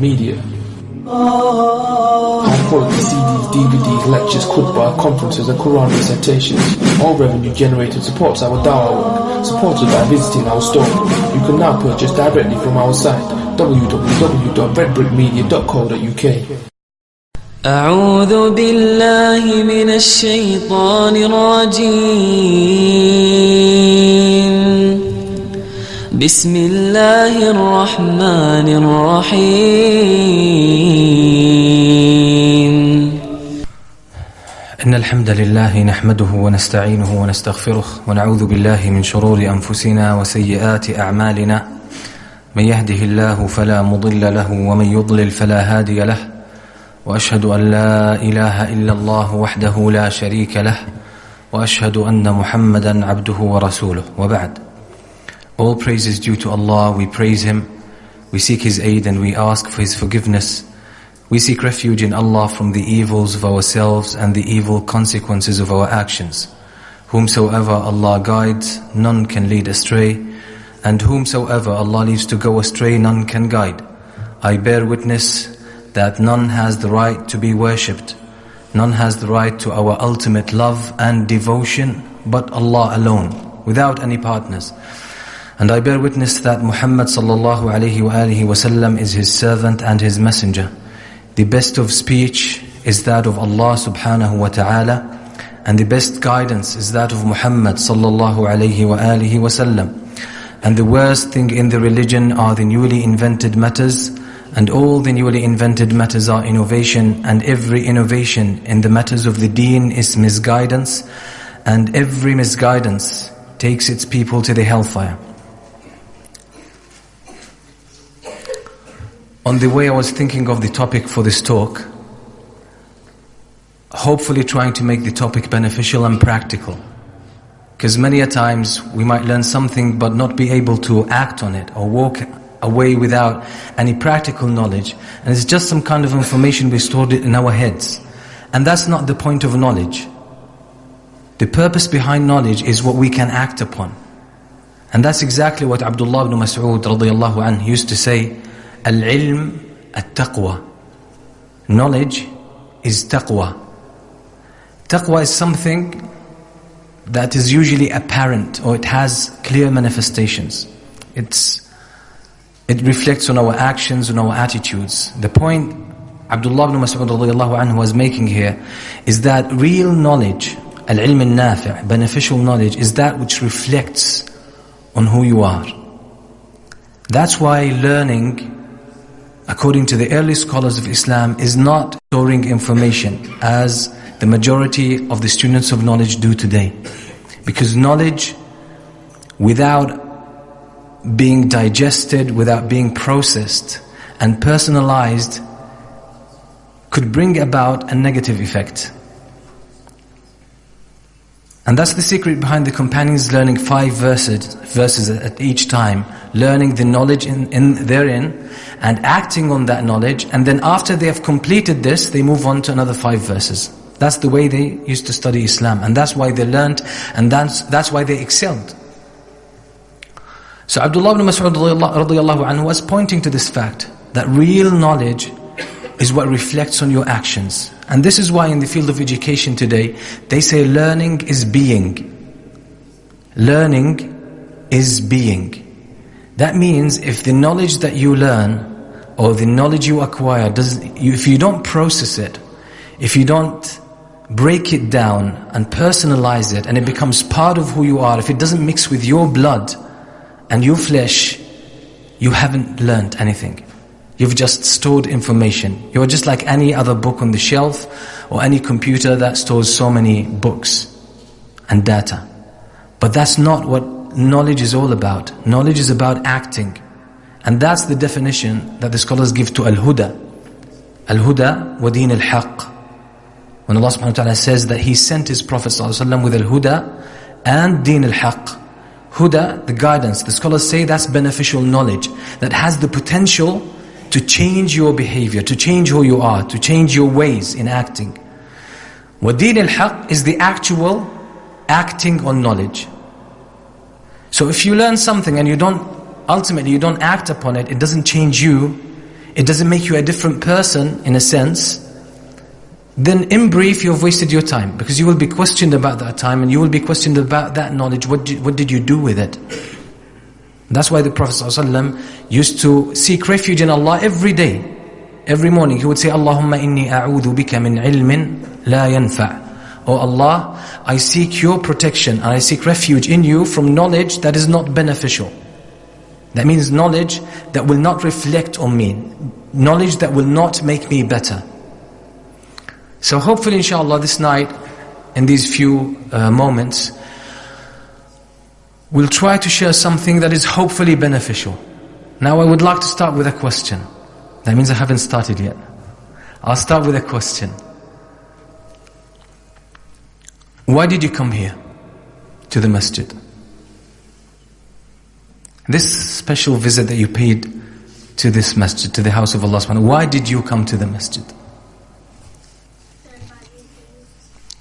Media. High quality CDs, DVDs, lectures, khutbah, conferences and Quran recitations. All revenue generated supports our dawah work, supported by visiting our store. You can now purchase directly from our site www.redbrickmedia.co.uk. أعوذ بالله من الشيطان الرجيم بسم الله الرحمن الرحيم إن الحمد لله نحمده ونستعينه ونستغفره ونعوذ بالله من شرور أنفسنا وسيئات أعمالنا من يهده الله فلا مضل له ومن يضلل فلا هادي له وأشهد أن لا إله إلا الله وحده لا شريك له وأشهد أن محمدا عبده ورسوله وبعد. All praise is due to Allah, we praise Him, we seek His aid and we ask for His forgiveness. We seek refuge in Allah from the evils of ourselves and the evil consequences of our actions. Whomsoever Allah guides, none can lead astray, and whomsoever Allah leaves to go astray, none can guide. I bear witness that none has the right to be worshipped, none has the right to our ultimate love and devotion but Allah alone, without any partners. And I bear witness that Muhammad sallallahu alayhi wa alihi wasallam is His servant and His messenger. The best of speech is that of Allah subhanahu wa ta'ala, and the best guidance is that of Muhammad sallallahu alayhi wa alihi wasallam. And the worst thing in the religion are the newly invented matters, and all the newly invented matters are innovation, and every innovation in the matters of the deen is misguidance, and every misguidance takes its people to the hellfire. On the way I was thinking of the topic for this talk, hopefully trying to make the topic beneficial and practical. Because many a times we might learn something but not be able to act on it or walk away without any practical knowledge. And it's just some kind of information we stored it in our heads. And that's not the point of knowledge. The purpose behind knowledge is what we can act upon. And that's exactly what Abdullah ibn Mas'ud radiyallahu anhu used to say, Al-ilm at-taqwa. Knowledge is taqwa. Taqwa is something that is usually apparent, or it has clear manifestations. It reflects on our actions, on our attitudes. The point Abdullah ibn Mas'ud radiyallahu anhu was making here is that real knowledge, al-ilm al-nafi', beneficial knowledge, is that which reflects on who you are. That's why learning, according to the early scholars of Islam, is not storing information as the majority of the students of knowledge do today. Because knowledge, without being digested, without being processed and personalized, could bring about a negative effect. And that's the secret behind the companions learning 5 verses at each time, learning the knowledge in therein and acting on that knowledge, and then after they have completed this, they move on to another 5 verses. That's the way they used to study Islam, and that's why they learned, and that's why they excelled. So Abdullah ibn Mas'ud radiyallahu anhu was pointing to this fact, that real knowledge is what reflects on your actions. And this is why in the field of education today, they say learning is being. Learning is being. That means if the knowledge that you learn, or the knowledge you acquire, if you don't process it, if you don't break it down and personalize it, and it becomes part of who you are, if it doesn't mix with your blood and your flesh, you haven't learned anything. You've just stored information. You're just like any other book on the shelf, or any computer that stores so many books and data. But that's not what knowledge is all about. Knowledge is about acting. And that's the definition that the scholars give to al-huda. Al-huda wa deen al-haq. When Allah subhanahu wa ta'ala says that He sent His Prophet ﷺ with al-huda and deen al-haq. Huda, the guidance, the scholars say that's beneficial knowledge that has the potential to change your behavior, to change who you are, to change your ways in acting. Wa deen al-haq is the actual acting on knowledge. So if you learn something and ultimately you don't act upon it, it doesn't change you, it doesn't make you a different person in a sense, then in brief you have wasted your time, because you will be questioned about that time and you will be questioned about that knowledge. What did you do with it? That's why the Prophet ﷺ used to seek refuge in Allah every day. Every morning he would say, Allahumma inni a'udhu bika min ilmin la yanfa'. Oh Allah, I seek your protection and I seek refuge in you from knowledge that is not beneficial. That means knowledge that will not reflect on me, knowledge that will not make me better. So hopefully inshallah this night, in these few moments, we'll try to share something that is hopefully beneficial. Now I would like to start with a question. That means I haven't started yet. I'll start with a question. Why did you come here to the masjid? This special visit that you paid to this masjid, to the house of Allah subhanahu, why did you come to the masjid?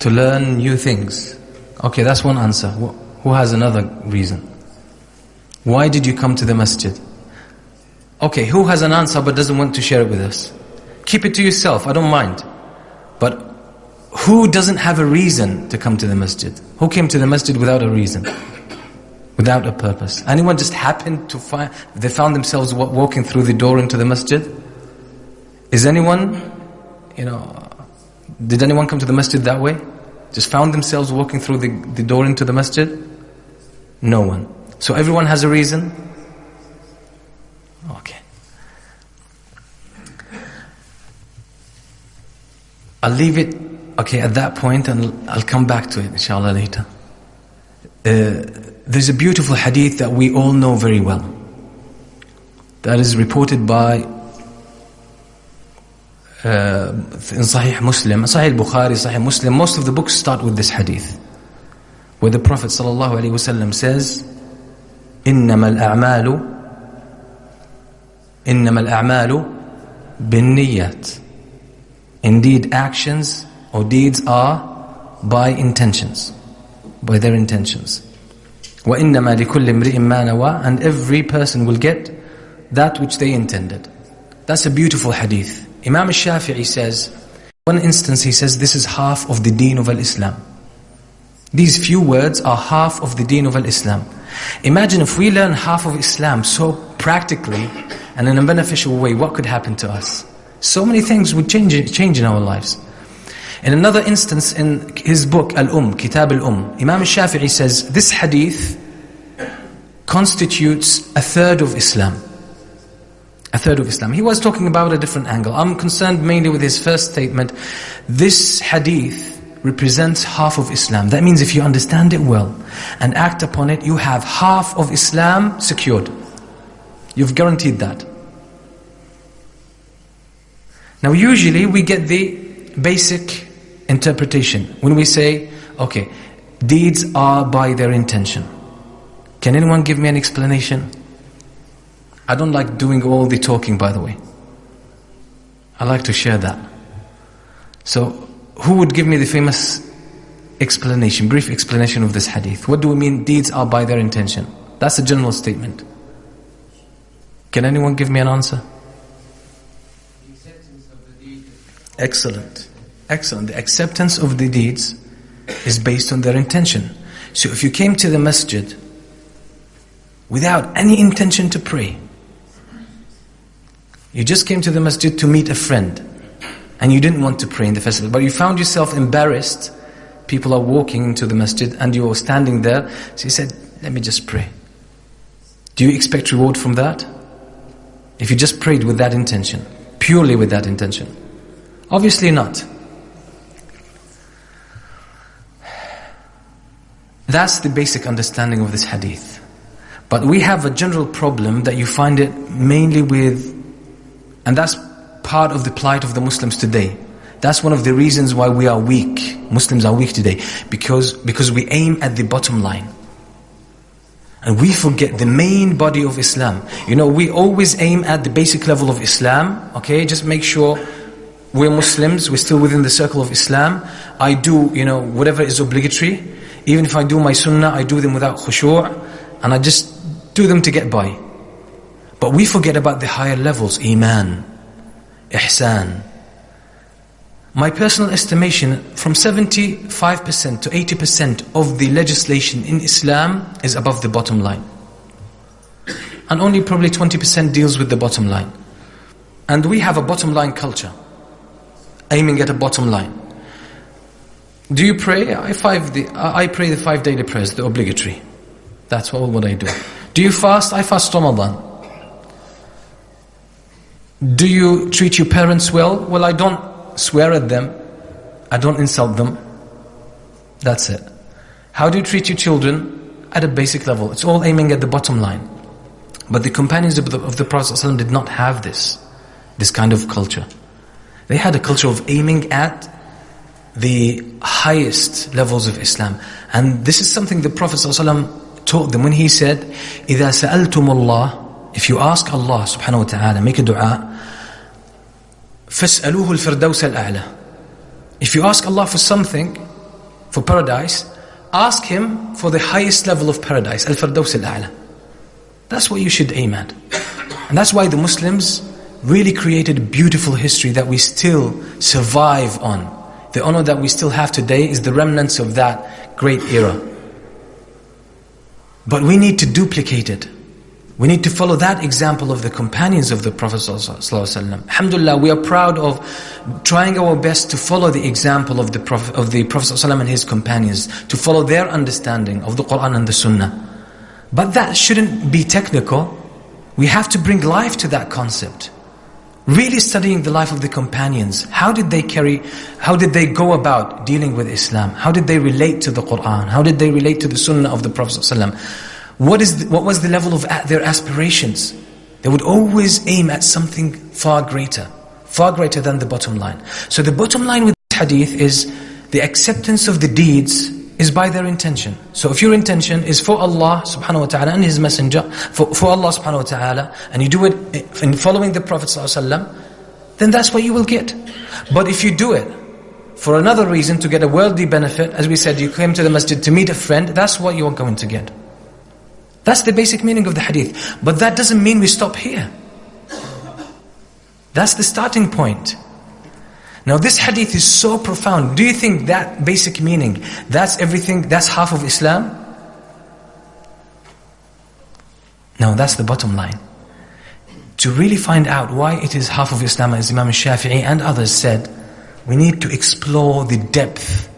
To learn new things. Okay, that's one answer. Who has another reason? Why did you come to the masjid? Okay, who has an answer but doesn't want to share it with us? Keep it to yourself, I don't mind. But who doesn't have a reason to come to the masjid? Who came to the masjid without a reason? Without a purpose? Anyone just happened to find, they found themselves walking through the door into the masjid? Is anyone, did anyone come to the masjid that way? Just found themselves walking through the door into the masjid? No one. So everyone has a reason? Okay. I'll leave it, at that point, and I'll come back to it inshallah later. There's a beautiful hadith that we all know very well. That is reported by in Sahih Muslim, Sahih Bukhari, Sahih Muslim. Most of the books start with this hadith, where the Prophet ﷺ says, إِنَّمَا الْأَعْمَالُ بِالنِّيَّاتِ. Indeed, actions or deeds are by intentions, by their intentions. وَإِنَّمَا لِكُلِّ امْرِئٍ مَّا نَوَى. And every person will get that which they intended. That's a beautiful hadith. Imam al-Shafi'i says, one instance he says, this is half of the deen of al-Islam. These few words are half of the deen of al-Islam. Imagine if we learn half of Islam so practically and in a beneficial way, what could happen to us? So many things would change in our lives. In another instance, in his book Kitab al-Imam al-Shafi'i says, this hadith constitutes a third of Islam. A third of Islam. He was talking about a different angle. I'm concerned mainly with his first statement. This hadith represents half of Islam. That means if you understand it well and act upon it, you have half of Islam secured. You've guaranteed that. Now usually we get the basic interpretation when we say, okay, deeds are by their intention. Can anyone give me an explanation? I don't like doing all the talking, by the way. I like to share that. So, who would give me the famous explanation, brief explanation of this hadith? What do we mean deeds are by their intention? That's a general statement. Can anyone give me an answer? The acceptance of the deeds. Excellent. Excellent. The acceptance of the deeds is based on their intention. So if you came to the masjid without any intention to pray, you just came to the masjid to meet a friend, and you didn't want to pray in the festival, but you found yourself embarrassed. People are walking into the masjid and you're standing there, so you said, let me just pray. Do you expect reward from that? If you just prayed with that intention, purely with that intention? Obviously not. That's the basic understanding of this hadith. But we have a general problem that you find it mainly with, and that's part of the plight of the Muslims today. That's one of the reasons why we are weak. Muslims are weak today. Because we aim at the bottom line. And we forget the main body of Islam. We always aim at the basic level of Islam. Okay, just make sure we're Muslims, we're still within the circle of Islam. I do, whatever is obligatory. Even if I do my sunnah, I do them without khushu'. And I just do them to get by. But we forget about the higher levels, iman, ihsan. My personal estimation, from 75% to 80% of the legislation in Islam is above the bottom line. And only probably 20% deals with the bottom line. And we have a bottom line culture, aiming at a bottom line. Do you pray? I pray the 5 daily prayers, the obligatory. That's what I do. Do you fast? I fast Ramadan. Do you treat your parents well? Well, I don't swear at them. I don't insult them. That's it. How do you treat your children? At a basic level. It's all aiming at the bottom line. But the companions of the Prophet ﷺ did not have this kind of culture. They had a culture of aiming at the highest levels of Islam. And this is something the Prophet ﷺ taught them when he said, إِذَا سَأَلْتُمُ اللَّهِ, if you ask Allah subhanahu wa ta'ala, make a dua, فَاسْأَلُوهُ الْفِرْدَوْسَ الْأَعْلَى. If you ask Allah for something, for paradise, ask Him for the highest level of paradise, al-Firdaus al-A'la. That's what you should aim at. And that's why the Muslims really created a beautiful history that we still survive on. The honor that we still have today is the remnants of that great era. But we need to duplicate it. We need to follow that example of the companions of the Prophet ﷺ. Alhamdulillah, we are proud of trying our best to follow the example of the Prophet ﷺ and his companions, to follow their understanding of the Quran and the Sunnah. But that shouldn't be technical. We have to bring life to that concept. Really studying the life of the companions. How did they go about dealing with Islam? How did they relate to the Quran? How did they relate to the Sunnah of the Prophet ﷺ? What was the level of their aspirations? They would always aim at something far greater than the bottom line. So the bottom line with this hadith is the acceptance of the deeds is by their intention. So if your intention is for Allah subhanahu wa ta'ala and His Messenger, for Allah subhanahu wa ta'ala, and you do it in following the Prophet sallallahu alaihi wasallam, then that's what you will get. But if you do it for another reason, to get a worldly benefit, as we said, you came to the masjid to meet a friend, that's what you are going to get. That's the basic meaning of the hadith. But that doesn't mean we stop here. That's the starting point. Now this hadith is so profound. Do you think that basic meaning, that's everything, that's half of Islam? No, that's the bottom line. To really find out why it is half of Islam, as Imam Shafi'i and others said, we need to explore the depth,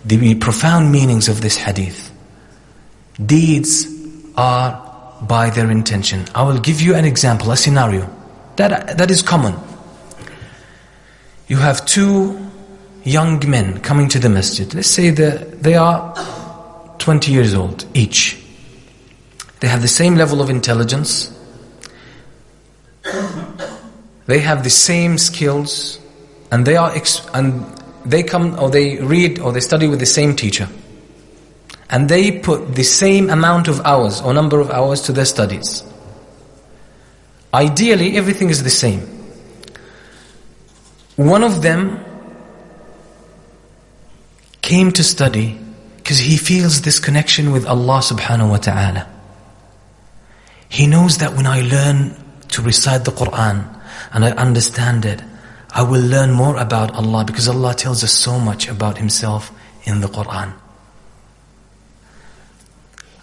the profound meanings of this hadith. Deeds are by their intention. I will give you an example, a scenario that is common. You have two young men coming to the masjid. Let's say that they are 20 years old each. They have the same level of intelligence. They have the same skills, and they come or they read or they study with the same teacher. And they put the same amount of hours or number of hours to their studies. Ideally, everything is the same. One of them came to study because he feels this connection with Allah subhanahu wa ta'ala. He knows that when I learn to recite the Quran and I understand it, I will learn more about Allah, because Allah tells us so much about Himself in the Quran.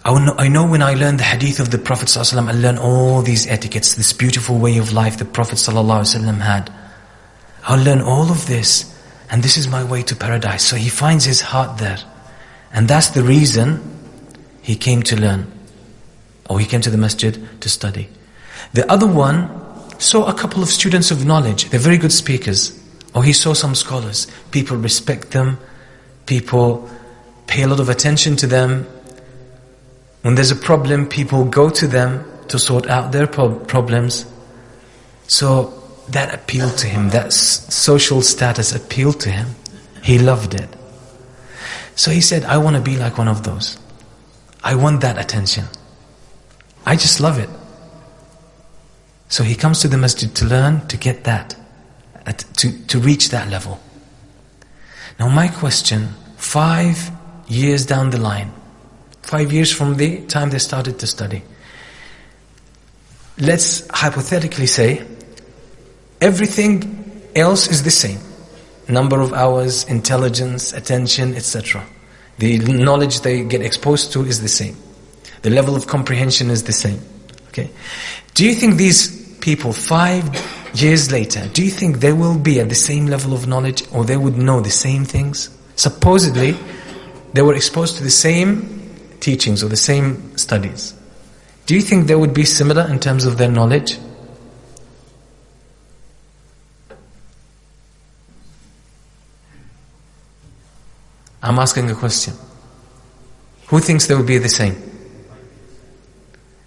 I know when I learn the hadith of the Prophet ﷺ, I learn all these etiquettes, this beautiful way of life the Prophet ﷺ had. I'll learn all of this, and this is my way to paradise. So he finds his heart there. And that's the reason he came to learn, or he came to the masjid to study. The other one saw a couple of students of knowledge. They're very good speakers. Or he saw some scholars. People respect them. People pay a lot of attention to them. When there's a problem, people go to them to sort out their problems. So that appealed to him. That social status appealed to him. He loved it. So he said, I want to be like one of those. I want that attention. I just love it. So he comes to the masjid to learn, to get that, to reach that level. Now my question, 5 years down the line, 5 years from the time they started to study, let's hypothetically say Everything else is the same. Number of hours, intelligence, attention, etc. The knowledge they get exposed to is the same. The level of comprehension is the same. Okay. Do you think these people 5 years later, do you think they will be at the same level of knowledge, or they would know the same things? Supposedly, they were exposed to the same teachings or the same studies. Do you think they would be similar in terms of their knowledge? I'm asking a question. Who thinks they will be the same?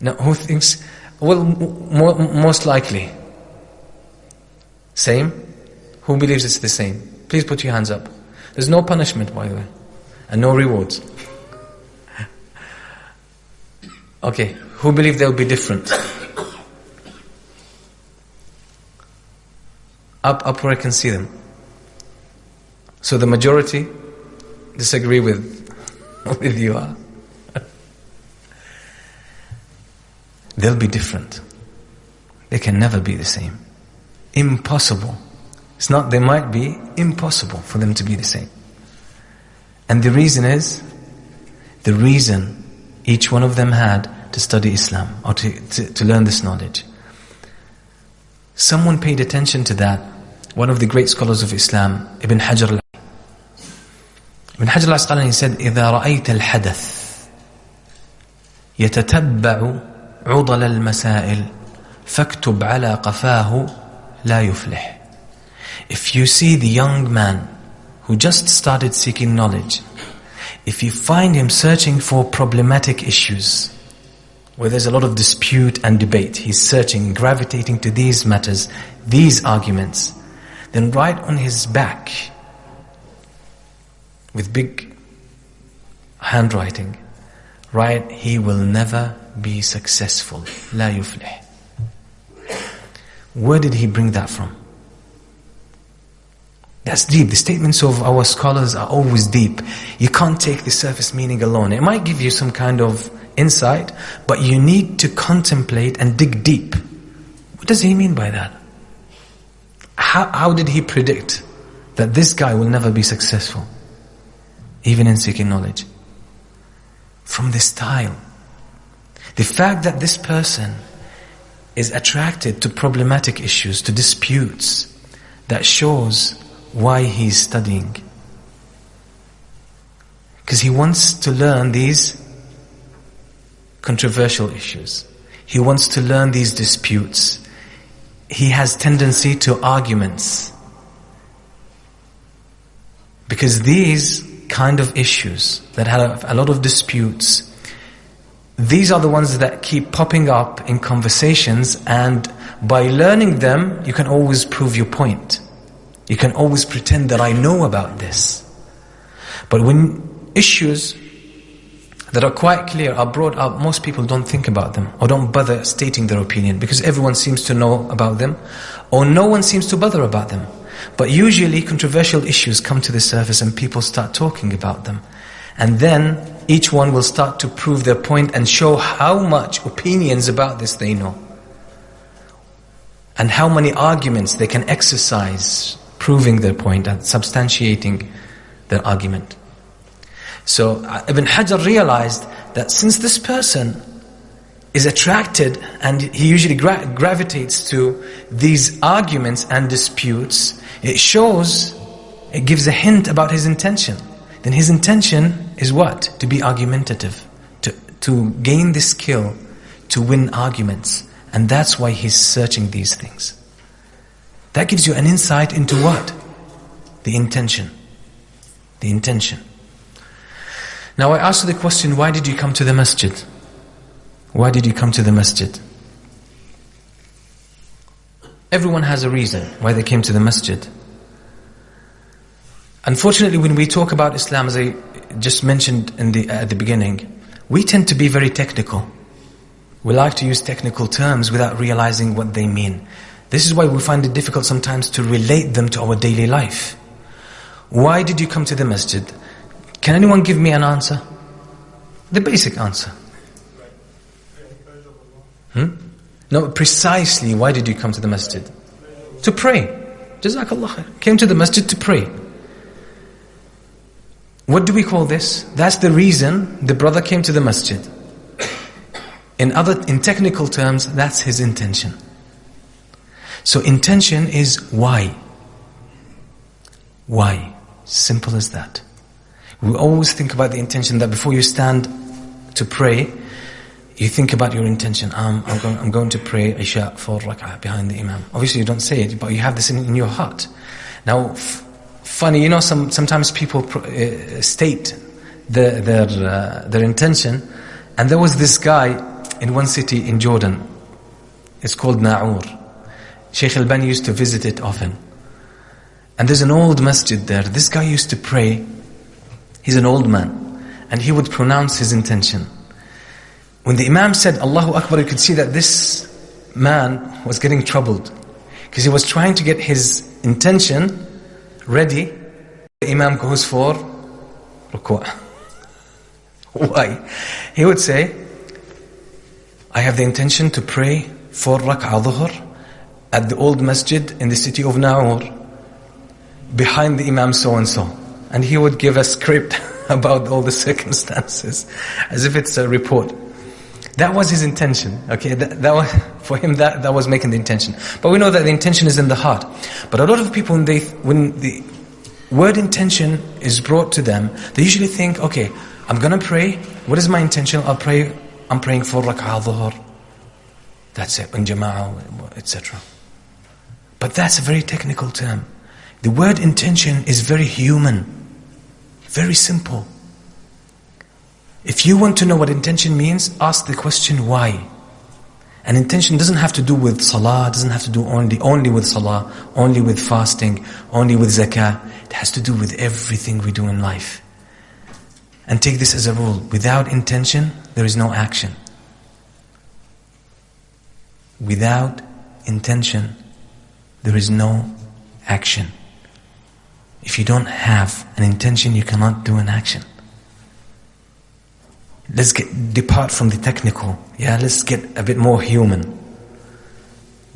No, who thinks? Well, most likely. Same? Who believes it's the same? Please put your hands up. There's no punishment, by the way, and no rewards. Okay, who believe they'll be different? Up where I can see them. So the majority disagree with you. Huh? They'll be different. They can never be the same. Impossible. It's not they might be, impossible for them to be the same. And the reason is, the reason each one of them had to study Islam, or to learn this knowledge. Someone paid attention to that. One of the great scholars of Islam, Ibn Hajar al-Asqalani said, إِذَا رَأَيْتَ الْحَدَث يَتَتَبَّعُ عُضَلَ الْمَسَائِلِ فَاكْتُبْ عَلَى قَفَاهُ لَا يُفْلِحْ. If you see the young man who just started seeking knowledge, if you find him searching for problematic issues, where there's a lot of dispute and debate, he's searching, gravitating to these matters, these arguments, then write on his back, with big handwriting, write, he will never be successful. La yuflih. Where did he bring that from? That's deep. The statements of our scholars are always deep. You can't take the surface meaning alone. It might give you some kind of insight, but you need to contemplate and dig deep. What does he mean by that? How did he predict that this guy will never be successful, even in seeking knowledge? From the style. The fact that this person is attracted to problematic issues, to disputes, that shows why he's studying. Because he wants to learn these controversial issues. He wants to learn these disputes. He has tendency to arguments. Because these kind of issues that have a lot of disputes, these are the ones that keep popping up in conversations, and by learning them, you can always prove your point. You can always pretend that I know about this. But when issues that are quite clear are brought up, most people don't think about them, or don't bother stating their opinion, because everyone seems to know about them, or no one seems to bother about them. But usually controversial issues come to the surface and people start talking about them. And then each one will start to prove their point and show how much opinions about this they know, and how many arguments they can exercise proving their point and substantiating their argument. So Ibn Hajar realized that since this person is attracted, and he usually gravitates to these arguments and disputes, it shows, it gives a hint about his intention. Then his intention is what? To be argumentative, to gain the skill to win arguments. And that's why he's searching these things. That gives you an insight into what? The intention. The intention. Now I asked you the question, why did you come to the masjid? Why did you come to the masjid? Everyone has a reason why they came to the masjid. Unfortunately, when we talk about Islam, as I just mentioned at the beginning, we tend to be very technical. We like to use technical terms without realizing what they mean. This is why we find it difficult sometimes to relate them to our daily life. Why did you come to the masjid? Can anyone give me an answer? The basic answer. No, precisely, why did you come to the masjid? to pray. Jazakallah khair. Came to the masjid to pray. What do we call this? That's the reason the brother came to the masjid. In technical terms, that's his intention. So intention is why. Why? Simple as that. We always think about the intention that before you stand to pray, you think about your intention. I'm going to pray Isha 4 rak'ah behind the Imam. Obviously you don't say it, but you have this in your heart. Now, funny, sometimes people state their intention. And there was this guy in one city in Jordan. It's called Na'ur. Sheikh Al-Bani used to visit it often. And there's an old masjid there. This guy used to pray. He's an old man. And he would pronounce his intention. When the Imam said Allahu Akbar, you could see that this man was getting troubled. Because he was trying to get his intention ready. The Imam goes for ruku'. Why? He would say, I have the intention to pray 4 rak'ah dhuhr at the old masjid in the city of Na'ur, behind the Imam so-and-so. And he would give a script about all the circumstances, as if it's a report. That was his intention. Okay, that was, for him, that was making the intention. But we know that the intention is in the heart. But a lot of people, when the word intention is brought to them, they usually think, okay, I'm going to pray. What is my intention? I'm praying 4 rak'ah dhuhr. That's it, in jama'ah, etc. But that's a very technical term. The word intention is very human, very simple. If you want to know what intention means, ask the question why. And intention doesn't have to do with salah, doesn't have to do only with salah, only with fasting, only with zakah. It has to do with everything we do in life. And take this as a rule. Without intention, there is no action. Without intention, there is no action. If you don't have an intention, you cannot do an action. Let's depart from the technical. Let's get a bit more human.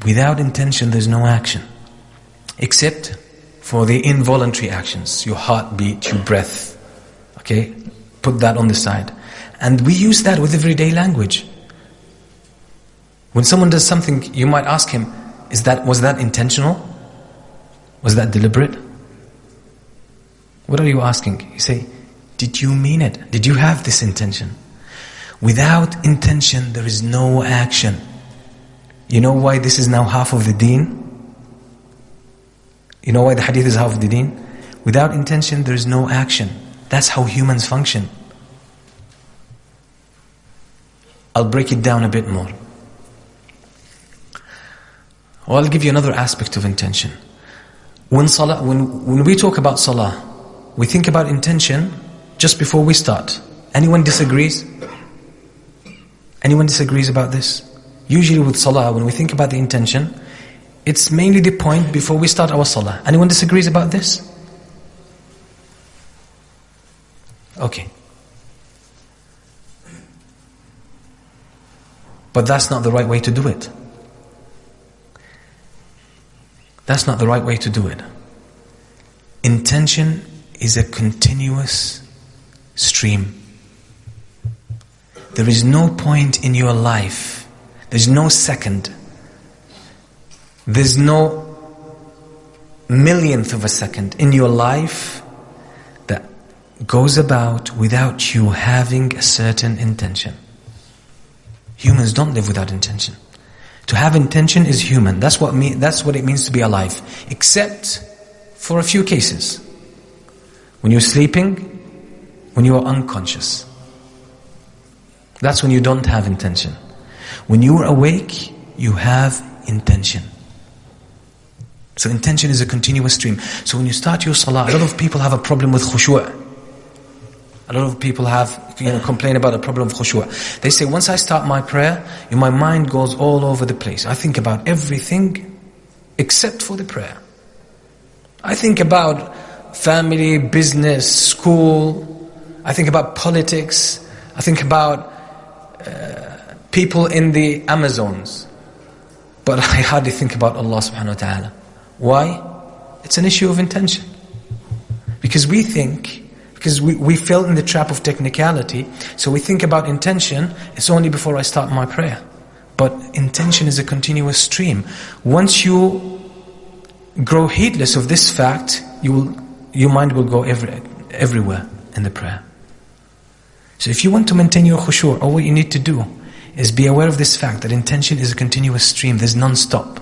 Without intention, there's no action. Except for the involuntary actions. Your heartbeat, your breath. Okay? Put that on the side. And we use that with everyday language. When someone does something, you might ask him, was that intentional? Was that deliberate? What are you asking? You say, did you mean it? Did you have this intention? Without intention, there is no action. You know why this is now half of the deen? You know why the hadith is half of the deen? Without intention, there is no action. That's how humans function. I'll break it down a bit more. Or I'll give you another aspect of intention. When we talk about salah, we think about intention just before we start. Anyone disagrees? Anyone disagrees about this? Usually with salah, when we think about the intention, it's mainly the point before we start our salah. Anyone disagrees about this? Okay. But that's not the right way to do it. That's not the right way to do it. Intention is a continuous stream. There is no point in your life, there's no second, there's no millionth of a second in your life that goes about without you having a certain intention. Humans don't live without intention. To have intention is human. That's what it means to be alive. Except for a few cases. When you're sleeping, when you are unconscious. That's when you don't have intention. When you are awake, you have intention. So intention is a continuous stream. So when you start your salah, a lot of people have a problem with khushu'. A lot of people complain about a problem of khushu'. They say, once I start my prayer, my mind goes all over the place. I think about everything except for the prayer. I think about family, business, school. I think about politics. I think about people in the Amazons. But I hardly think about Allah subhanahu wa ta'ala. Why? It's an issue of intention. Because we fell in the trap of technicality, so we think about intention, it's only before I start my prayer. But intention is a continuous stream. Once you grow heedless of this fact, your mind will go everywhere in the prayer. So if you want to maintain your khushu', all what you need to do is be aware of this fact that intention is a continuous stream. There's non-stop.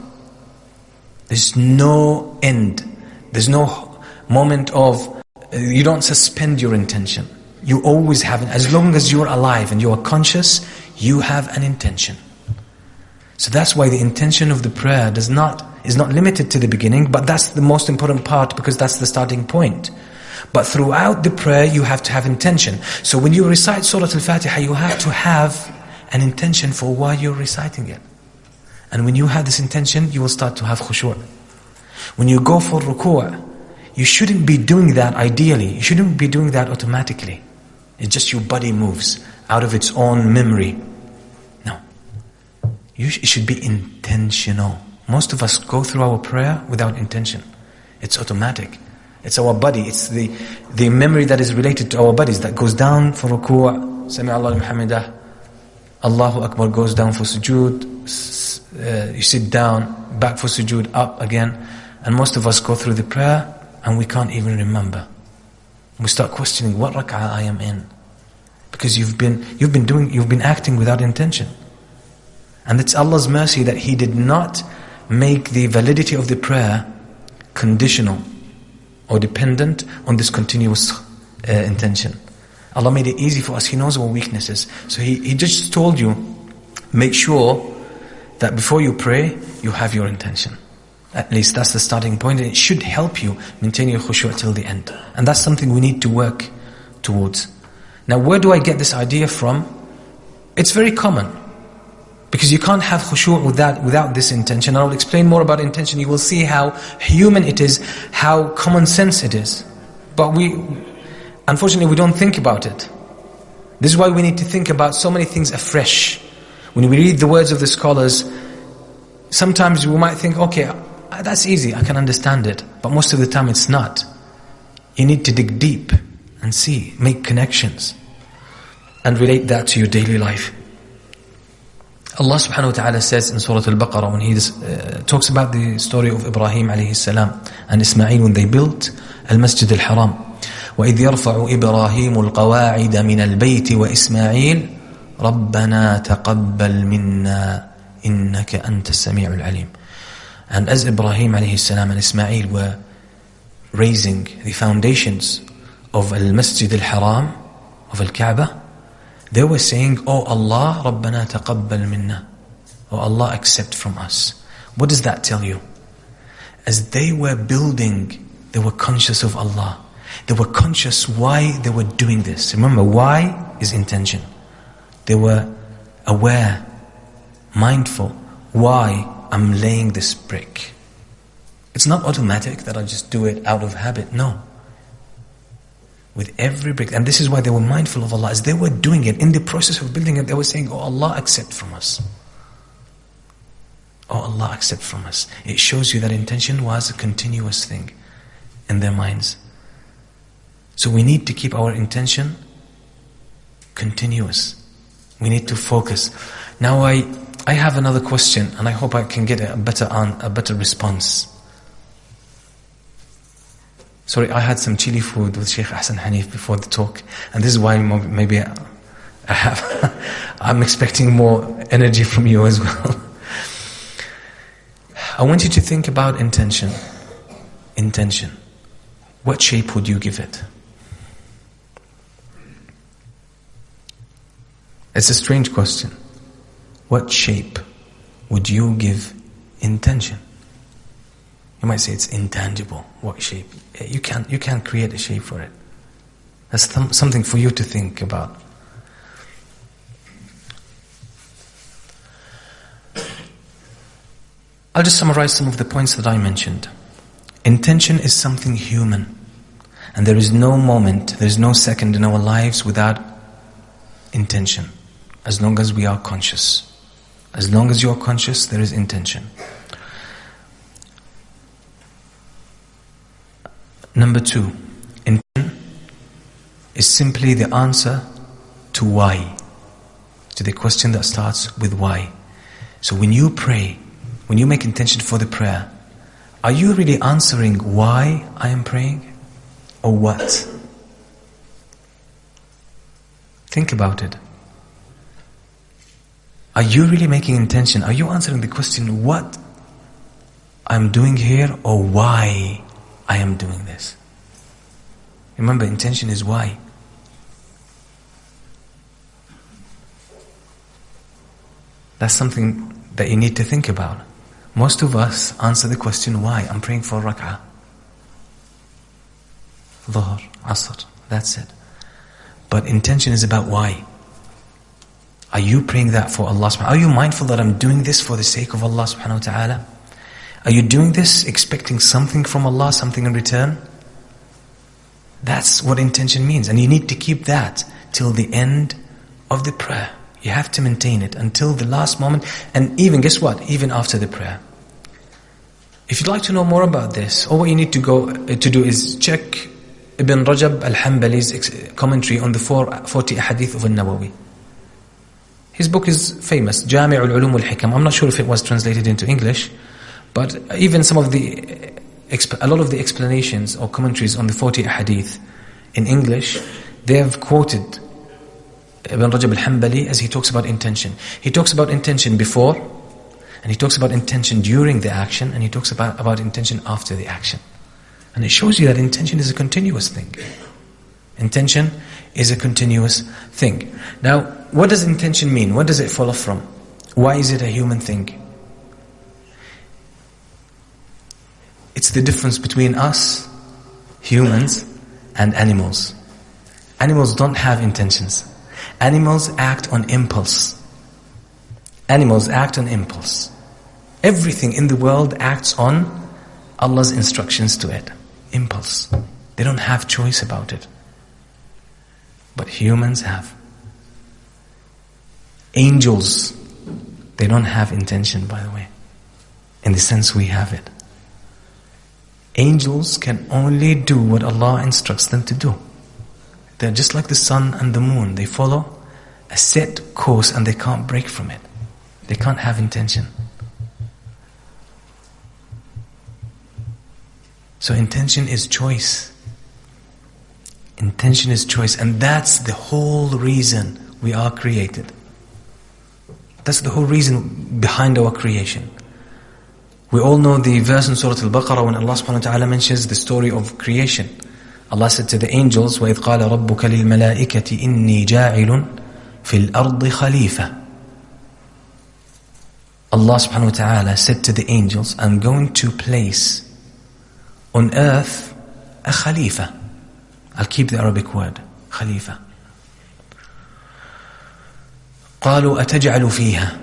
There's no end. There's no moment of, you don't suspend your intention. You always have it. As long as you're alive and you are conscious, you have an intention. So that's why the intention of the prayer is not limited to the beginning, but that's the most important part because that's the starting point. But throughout the prayer, you have to have intention. So when you recite Surah Al-Fatiha, you have to have an intention for why you're reciting it. And when you have this intention, you will start to have khushu'. When you go for ruku', you shouldn't be doing that ideally. You shouldn't be doing that automatically. It's just your body moves out of its own memory. No. It should be intentional. Most of us go through our prayer without intention. It's automatic. It's our body. It's the memory that is related to our bodies that goes down for ruku'. Sami Allahu liman hamidah. Allahu Akbar goes down for sujood. You sit down, back for sujood, up again. And most of us go through the prayer and we can't even remember. We start questioning what rak'ah I am in. Because you've been acting without intention. And it's Allah's mercy that He did not make the validity of the prayer conditional or dependent on this continuous intention. Allah made it easy for us. He knows our weaknesses. So He just told you, make sure that before you pray, you have your intention. At least that's the starting point, and it should help you maintain your khushu' till the end. And that's something we need to work towards. Now, where do I get this idea from? It's very common. Because you can't have khushu' without this intention. And I'll explain more about intention. You will see how human it is, how common sense it is. But unfortunately, we don't think about it. This is why we need to think about so many things afresh. When we read the words of the scholars, sometimes we might think, okay, that's easy, I can understand it. But most of the time it's not. You need to dig deep and see, make connections, and relate that to your daily life. Allah subhanahu wa ta'ala says in Surah Al-Baqarah, when He talks about the story of Ibrahim alayhi salam and Ismail when they built Al-Masjid Al-Haram. وَإِذْ يَرْفَعُ إِبْرَاهِيمُ الْقَوَاعِدَ مِنَ الْبَيْتِ وَإِسْمَاعِيلُ رَبَّنَا تَقَبَّلْ مِنَّا إِنَّكَ أَنْتَ السَّمِيعُ الْعَلِيمُ. And as Ibrahim alayhi salam and Ismail were raising the foundations of Al-Masjid Al-Haram, of Al-Kaaba, they were saying, Oh Allah, Rabbana taqabbal minna. Oh Allah, accept from us. What does that tell you? As they were building, they were conscious of Allah. They were conscious why they were doing this. Remember, why is intention. They were aware, mindful, why I'm laying this brick. It's not automatic that I just do it out of habit. No. With every brick. And this is why they were mindful of Allah. As they were doing it, in the process of building it, they were saying, Oh Allah, accept from us. Oh Allah, accept from us. It shows you that intention was a continuous thing in their minds. So we need to keep our intention continuous. We need to focus. Now I have another question, and I hope I can get a better response. Sorry, I had some chili food with Sheikh Hassan Hanif before the talk, and this is why maybe I'm expecting more energy from you as well. I want you to think about intention. Intention. What shape would you give it? It's a strange question. What shape would you give intention? You might say it's intangible. What shape? You can't create a shape for it. That's something for you to think about. I'll just summarize some of the points that I mentioned. Intention is something human. And there is no moment, there is no second in our lives without intention. As long as we are conscious. As long as you are conscious, there is intention. Number 2, intention is simply the answer to why, to the question that starts with why. So when you pray, when you make intention for the prayer, are you really answering why I am praying or what? Think about it. Are you really making intention? Are you answering the question what I'm doing here or why I am doing this? Remember, intention is why. That's something that you need to think about. Most of us answer the question why. I'm praying for rak'ah. Dhuhr, Asr, that's it. But intention is about why. Are you praying that for Allah subhanahu wa ta'ala? Are you mindful that I'm doing this for the sake of Allah subhanahu wa ta'ala? Are you doing this expecting something from Allah, something in return? That's what intention means. And you need to keep that till the end of the prayer. You have to maintain it until the last moment. And even, guess what? Even after the prayer. If you'd like to know more about this, all what you need to do is check Ibn Rajab al-Hanbali's commentary on the 40 hadith of al-Nawawi. His book is famous, Jami' al-Ulum al-Hikam. I'm not sure if it was translated into English, but even a lot of the explanations or commentaries on the 40 hadith in English, they have quoted Ibn Rajab al-Hanbali as he talks about intention. He talks about intention before, and he talks about intention during the action, and he talks about intention after the action. And it shows you that intention is a continuous thing. Intention is a continuous thing. Now, what does intention mean? What does it follow from? Why is it a human thing? It's the difference between us, humans, and animals. Animals don't have intentions. Animals act on impulse. Animals act on impulse. Everything in the world acts on Allah's instructions to it. Impulse. They don't have choice about it. But humans have. Angels, they don't have intention, by the way, in the sense we have it. Angels can only do what Allah instructs them to do. They're just like the sun and the moon. They follow a set course and they can't break from it. They can't have intention. So intention is choice. Intention is choice, and that's the whole reason we are created. That's the whole reason behind our creation. We all know the verse in Surah Al-Baqarah when Allah subhanahu wa ta'ala mentions the story of creation. Allah said to the angels, وَإِذْ قَالَ رَبُّكَ لِلْمَلَائِكَةِ إِنِّي جَاعِلٌ فِي الْأَرْضِ خَلِيفَةً. Allah subhanahu wa ta'ala said to the angels, I'm going to place on earth a khalifa. I'll keep the Arabic word, khalifa. قالوا أتجعل فيها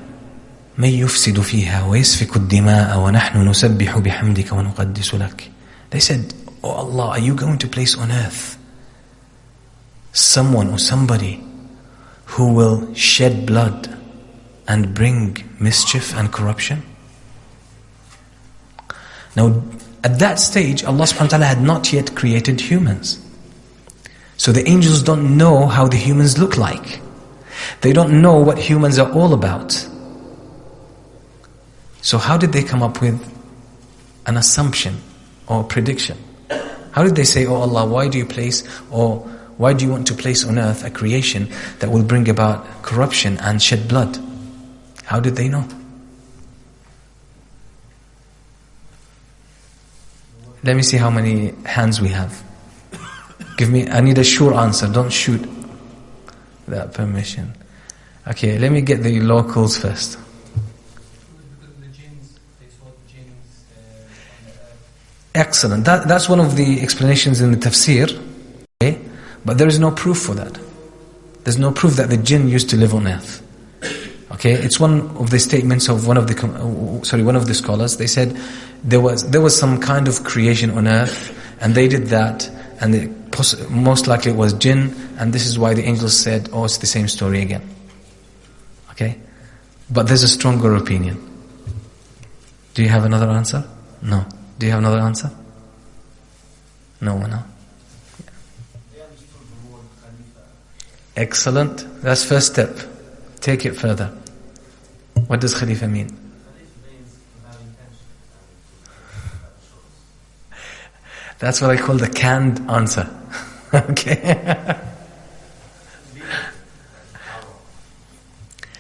من يفسد فيها ويسفك الدماء ونحن نسبح بحمدك ونقدس لك. They said, Oh Allah, are you going to place on earth someone or somebody who will shed blood and bring mischief and corruption? Now, at that stage, Allah subhanahu wa ta'ala had not yet created humans. So the angels don't know how the humans look like. They don't know what humans are all about. So how did they come up with an assumption or prediction? How did they say, Oh Allah, why do you want to place on earth a creation that will bring about corruption and shed blood? How did they know? Let me see how many hands we have. I need a sure answer. Don't shoot without permission. Okay, let me get the locals first. Excellent. That's one of the explanations in the tafsir. Okay? But there is no proof for that. There's no proof that the jinn used to live on earth. Okay? It's one of the statements of one of the scholars. They said there was some kind of creation on earth, and they did that, and most likely it was jinn, and this is why the angels said, oh, it's the same story again. Okay? But there's a stronger opinion. Do you have another answer? No. Do you have another answer? No one, huh? Excellent. That's first step. Take it further. What does Khalifa mean? That's what I call the canned answer. Okay.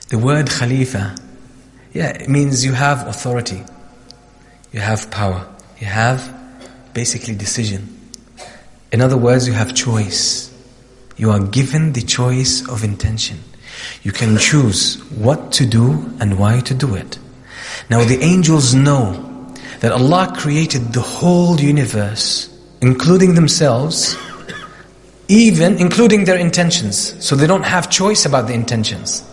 The word Khalifa, it means you have authority. You have power. You have basically decision. In other words, you have choice. You are given the choice of intention. You can choose what to do and why to do it. Now the angels know that Allah created the whole universe, including themselves, even including their intentions. So they don't have choice about the intentions.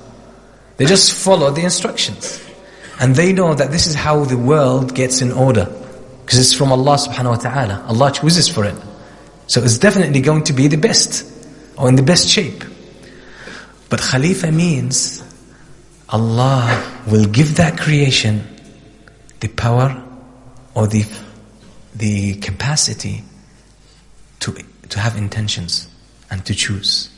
They just follow the instructions. And they know that this is how the world gets in order. Because it's from Allah subhanahu wa ta'ala. Allah chooses for it. So it's definitely going to be the best, or in the best shape. But Khalifa means Allah will give that creation the power or the capacity to have intentions and to choose.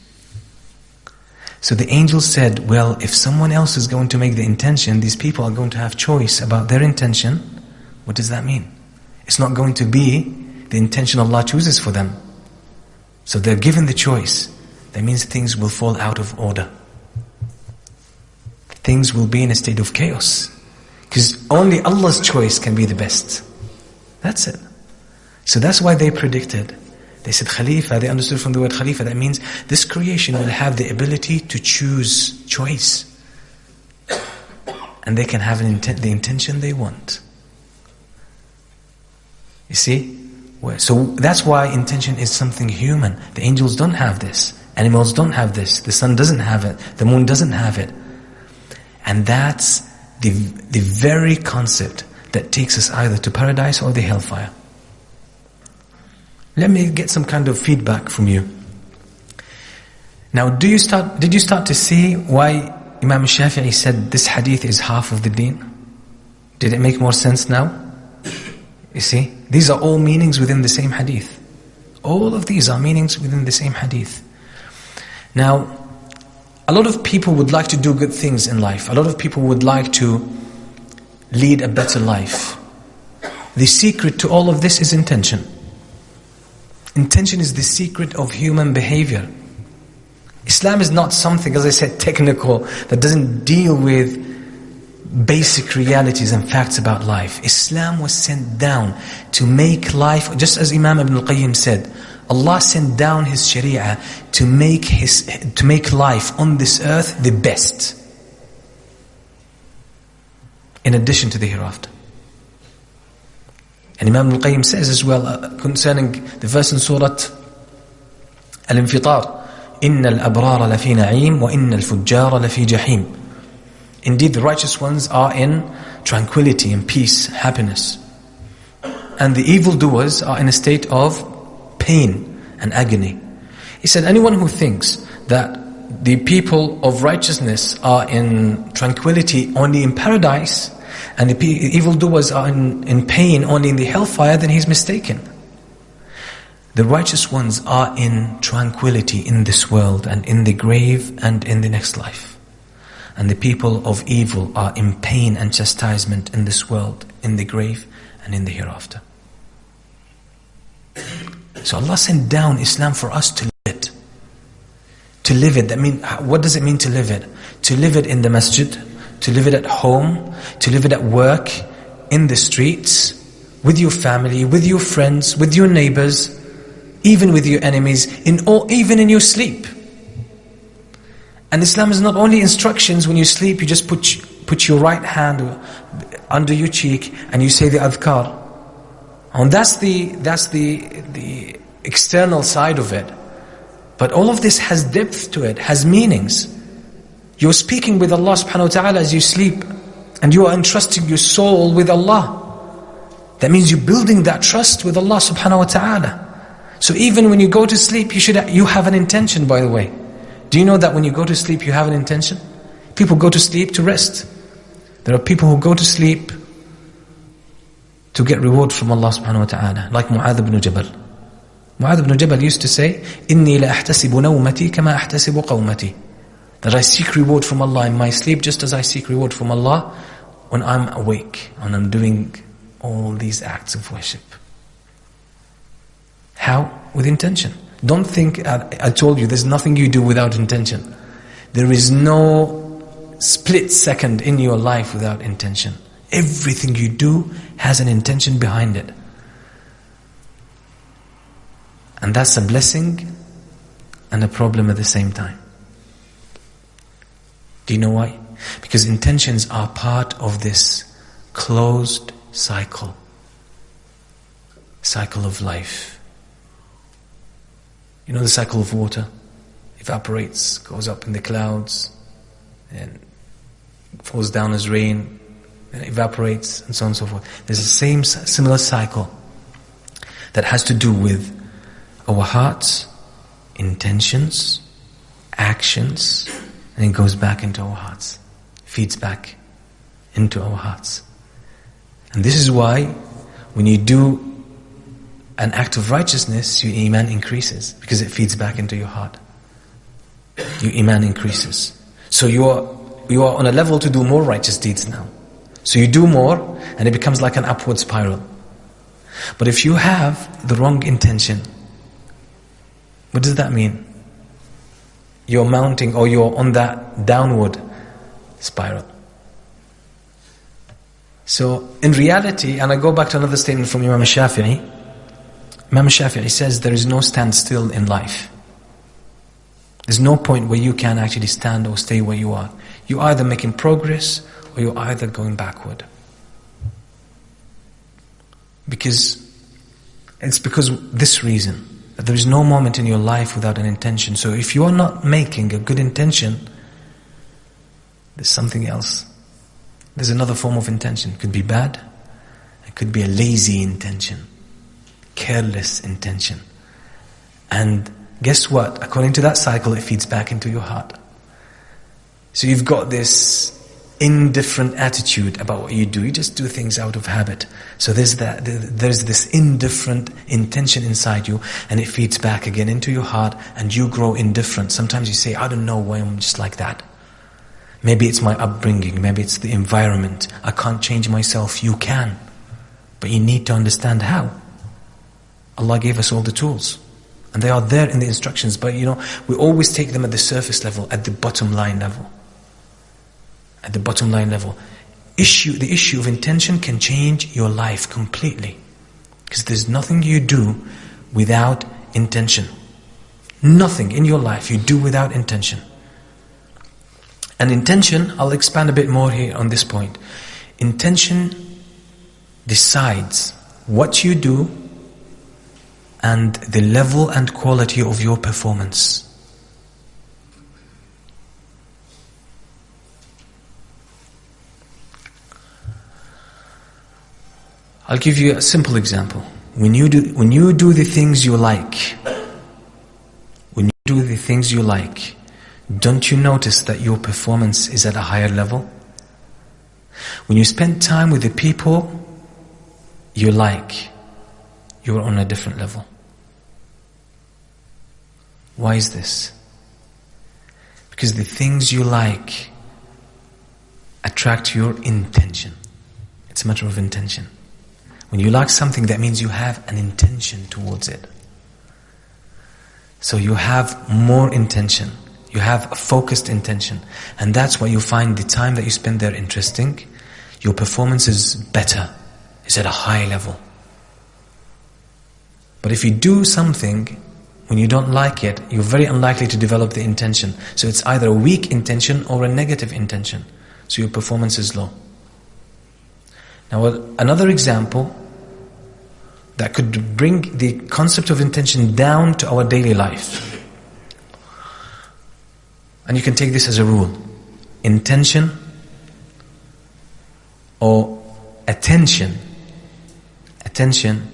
So the angel said, well, if someone else is going to make the intention, these people are going to have choice about their intention. What does that mean? It's not going to be the intention Allah chooses for them. So they're given the choice. That means things will fall out of order. Things will be in a state of chaos. Because only Allah's choice can be the best. That's it. So that's why they predicted. They said Khalifa, they understood from the word Khalifa, that means this creation will have the ability to choose choice. And they can have the intention they want. You see? So that's why intention is something human. The angels don't have this. Animals don't have this. The sun doesn't have it. The moon doesn't have it. And that's the very concept that takes us either to paradise or the hellfire. Let me get some kind of feedback from you. Now, did you start to see why Imam Shafi'i said this hadith is half of the deen? Did it make more sense now? You see, these are all meanings within the same hadith. All of these are meanings within the same hadith. Now, a lot of people would like to do good things in life. A lot of people would like to lead a better life. The secret to all of this is intention. Intention is the secret of human behavior. Islam is not something, as I said, technical, that doesn't deal with basic realities and facts about life. Islam was sent down to make life, just as Imam Ibn al-Qayyim said, Allah sent down His Sharia to make life on this earth the best, in addition to the hereafter. And Imam al-Qayyim says as well concerning the verse in Surah Al-Infitar, إِنَّ الْأَبْرَارَ لَفِي نَعِيمٍ وَإِنَّ الْفُجَّارَ لَفِي جَحِيمٍ. Indeed, the righteous ones are in tranquility and peace, happiness. And the evildoers are in a state of pain and agony. He said, anyone who thinks that the people of righteousness are in tranquility only in paradise, and the evildoers are in pain only in the hellfire, then he's mistaken. The righteous ones are in tranquility in this world and in the grave and in the next life. And the people of evil are in pain and chastisement in this world, in the grave and in the hereafter. So Allah sent down Islam for us to live it. To live it, what does it mean to live it? To live it in the masjid, to live it at home, to live it at work, in the streets, with your family, with your friends, with your neighbors, even with your enemies, even in your sleep. And Islam is not only instructions. When you sleep, you just put your right hand under your cheek and you say the adhkar. And that's the external side of it. But all of this has depth to it, has meanings. You're speaking with Allah subhanahu wa ta'ala as you sleep, and you are entrusting your soul with Allah. That means you're building that trust with Allah subhanahu wa ta'ala. So even when you go to sleep, you have an intention, by the way. Do you know that when you go to sleep, you have an intention? People go to sleep to rest. There are people who go to sleep to get reward from Allah subhanahu wa ta'ala, like Mu'adh ibn Jabal. Mu'adh ibn Jabal used to say, إِنِّي لَأَحْتَسِبُ نَوْمَتِي كَمَا أَحْتَسِبُ قَوْمَتِي. That I seek reward from Allah in my sleep just as I seek reward from Allah when I'm awake and I'm doing all these acts of worship. How? With intention. Don't think, I told you, there's nothing you do without intention. There is no split second in your life without intention. Everything you do has an intention behind it. And that's a blessing and a problem at the same time. Do you know why? Because intentions are part of this closed cycle of life. You know the cycle of water? Evaporates, goes up in the clouds, and falls down as rain, and evaporates, and so on and so forth. There's the same similar cycle that has to do with our hearts, intentions, actions, and it goes back into our hearts, feeds back into our hearts. And this is why when you do an act of righteousness, your iman increases, because it feeds back into your heart. Your iman increases. So you are on a level to do more righteous deeds now. So you do more, and it becomes like an upward spiral. But if you have the wrong intention, what does that mean? You're mounting, or you're on that downward spiral. So in reality, and I go back to another statement from Imam Shafi'i. Imam Shafi'i says there is no standstill in life. There's no point where you can actually stand or stay where you are. You're either making progress or you're either going backward. Because this reason, that there is no moment in your life without an intention. So if you are not making a good intention, there's something else. There's another form of intention. It could be bad. It could be a lazy intention. Careless intention. And guess what? According to that cycle, it feeds back into your heart. So you've got this indifferent attitude about what you do. You just do things out of habit. So there's this indifferent intention inside you, and it feeds back again into your heart, and you grow indifferent. Sometimes you say, I don't know why I'm just like that. Maybe it's my upbringing, maybe it's the environment. I can't change myself. You can. But you need to understand how. Allah gave us all the tools. And they are there in the instructions, but we always take them at the surface level, at the bottom line level. At the bottom line level. The issue of intention can change your life completely. Because there's nothing you do without intention. Nothing in your life you do without intention. And intention, I'll expand a bit more here on this point. Intention decides what you do and the level and quality of your performance. I'll give you a simple example. When you do the things you like, don't you notice that your performance is at a higher level? When you spend time with the people you like, you're on a different level. Why is this? Because the things you like attract your intention. It's a matter of intention. When you like something, that means you have an intention towards it. So you have more intention. You have a focused intention. And that's why you find the time that you spend there interesting. Your performance is better. It's at a high level. But if you do something when you don't like it, you're very unlikely to develop the intention. So it's either a weak intention or a negative intention. So your performance is low. Now another example that could bring the concept of intention down to our daily life. And you can take this as a rule. Intention or attention. Attention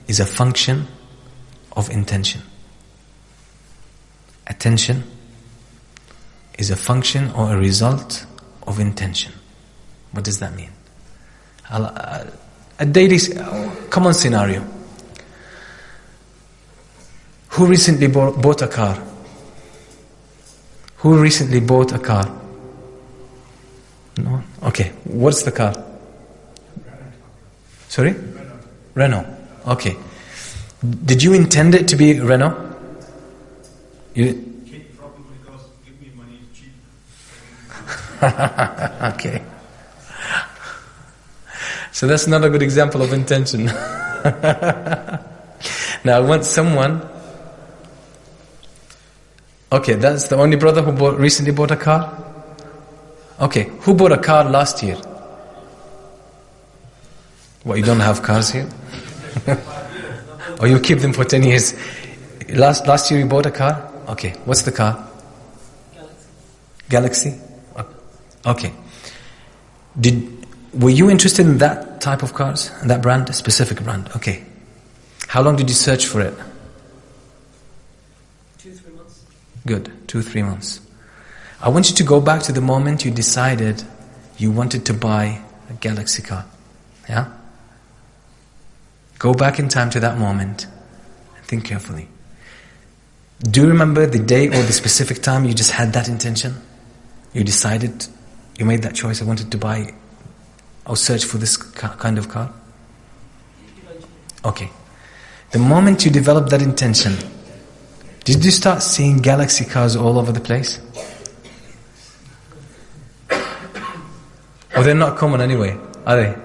is a function of intention. Attention is a function or a result of intention. What does that mean? A daily, common scenario. Who recently bought a car? Who recently bought a car? No? Okay. What's the car? Sorry? Renault. Okay. Did you intend it to be Renault? You... Probably because give me money is cheap. Okay. So that's not a good example of intention. Now I want someone... Okay, that's the only brother who recently bought a car? Okay, who bought a car last year? What, you don't have cars here? Or you keep them for 10 years? Last year you bought a car? Okay, what's the car? Galaxy? Okay. Were you interested in that type of cars? That brand? A specific brand? Okay. How long did you search for it? 2-3 months. Good, 2-3 months. I want you to go back to the moment you decided you wanted to buy a Galaxy car. Yeah? Go back in time to that moment and think carefully. Do you remember the day or the specific time you just had that intention? You decided, you made that choice, I wanted to buy or search for this kind of car? Okay. The moment you developed that intention, did you start seeing Galaxy cars all over the place? Or they're not common anyway, are they?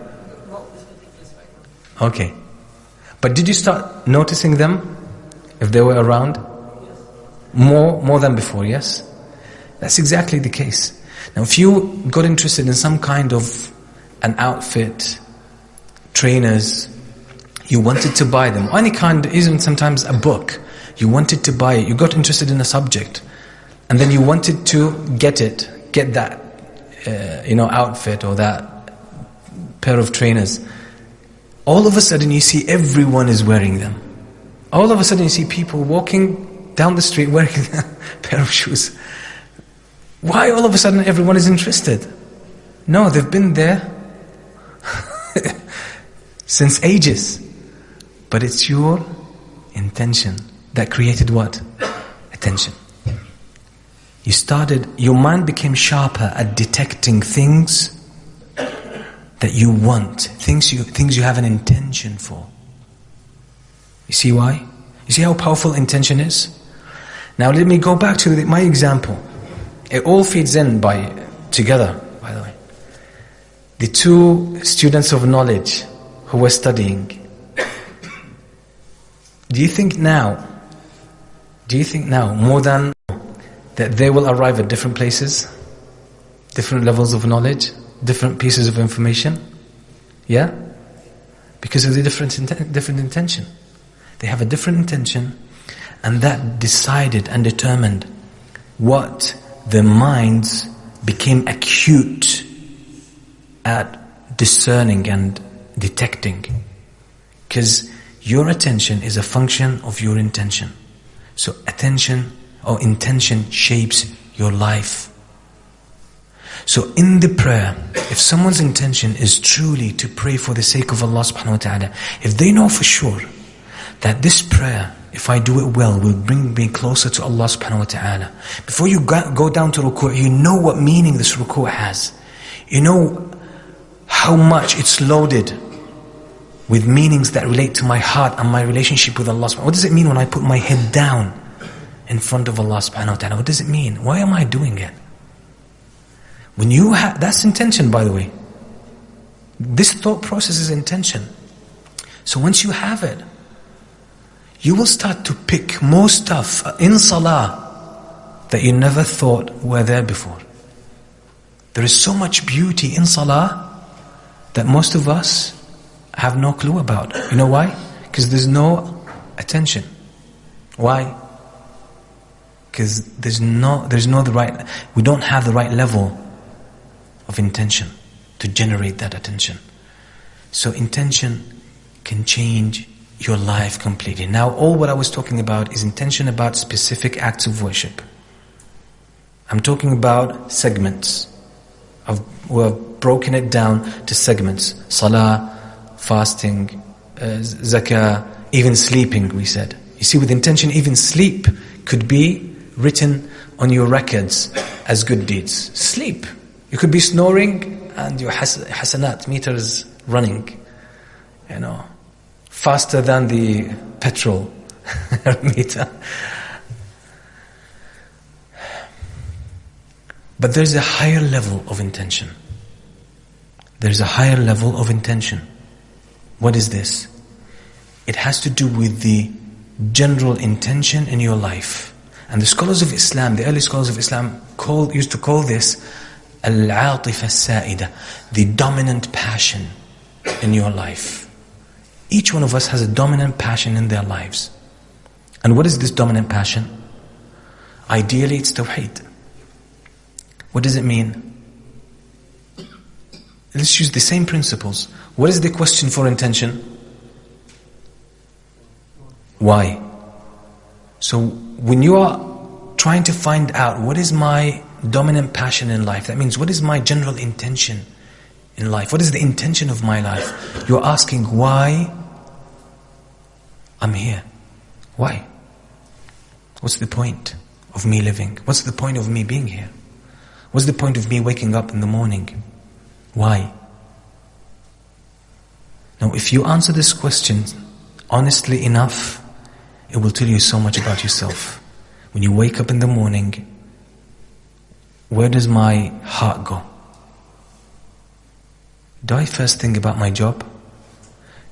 Okay. But did you start noticing them if they were around? More than before, yes? That's exactly the case. Now if you got interested in some kind of an outfit, trainers, you wanted to buy them, any kind, even sometimes a book, you wanted to buy it, you got interested in a subject, and then you wanted to get that outfit or that pair of trainers. All of a sudden you see everyone is wearing them. All of a sudden you see people walking down the street wearing a pair of shoes. Why all of a sudden everyone is interested? No, they've been there since ages. But it's your intention that created what? Attention. Your mind became sharper at detecting things that you want, things you have an intention for. You see why? You see how powerful intention is? Now let me go back to my example. It all feeds in together, by the way. The two students of knowledge who were studying. Do you think now more than that they will arrive at different places, different levels of knowledge, different pieces of information? Yeah? Because of the different intention. They have a different intention, and that decided and determined what their minds became acute at discerning and detecting. Because your attention is a function of your intention. So attention or intention shapes your life. So in the prayer, if someone's intention is truly to pray for the sake of Allah subhanahu wa ta'ala, if they know for sure that this prayer, if I do it well, will bring me closer to Allah subhanahu wa ta'ala. Before you go down to ruku', you know what meaning this ruku' has. You know how much it's loaded with meanings that relate to my heart and my relationship with Allah. What does it mean when I put my head down in front of Allah subhanahu wa ta'ala? What does it mean? Why am I doing it? When you have, that's intention, by the way. This thought process is intention. So once you have it, you will start to pick more stuff in salah that you never thought were there before. There is so much beauty in salah that most of us have no clue about. You know why? Because there's no attention. Why? Because we don't have the right level of intention to generate that attention. So intention can change your life completely. Now all what I was talking about is intention about specific acts of worship. I'm talking about segments. We've broken it down to segments. Salah, fasting, zakah, even sleeping, we said. You see, with intention, even sleep could be written on your records as good deeds. Sleep. You could be snoring and your hasanat meter is running, faster than the petrol meter. But there's a higher level of intention. There's a higher level of intention. What is this? It has to do with the general intention in your life. And the scholars of Islam, the early scholars of Islam used to call this al-'atifa as-sa'ida, the dominant passion in your life. Each one of us has a dominant passion in their lives. And what is this dominant passion? Ideally, it's tawheed. What does it mean? Let's use the same principles. What is the question for intention? Why? So when you are trying to find out what is my dominant passion in life, that means what is my general intention in life? What is the intention of my life? You're asking why I'm here. Why? What's the point of me living? What's the point of me being here? What's the point of me waking up in the morning? Why? Now, if you answer this question honestly enough, it will tell you so much about yourself. When you wake up in the morning, where does my heart go? Do I first think about my job?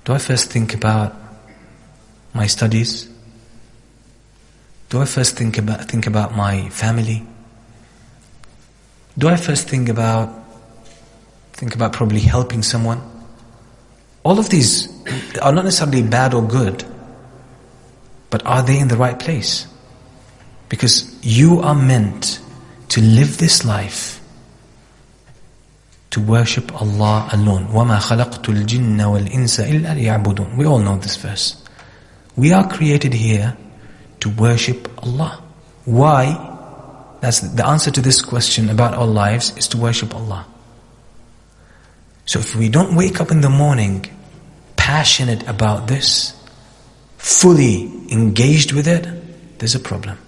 Do I first think about my studies? Do I first think about my family? Do I first think about probably helping someone? All of these are not necessarily bad or good, but are they in the right place? Because you are meant to live this life to worship Allah alone. وَمَا خَلَقْتُ الْجِنَّ وَالْإِنسَ إِلَّا لِيَعْبُدُونَ. We all know this verse. We are created here to worship Allah. Why? That's the answer to this question about our lives, is to worship Allah. So if we don't wake up in the morning passionate about this, fully engaged with it, there's a problem.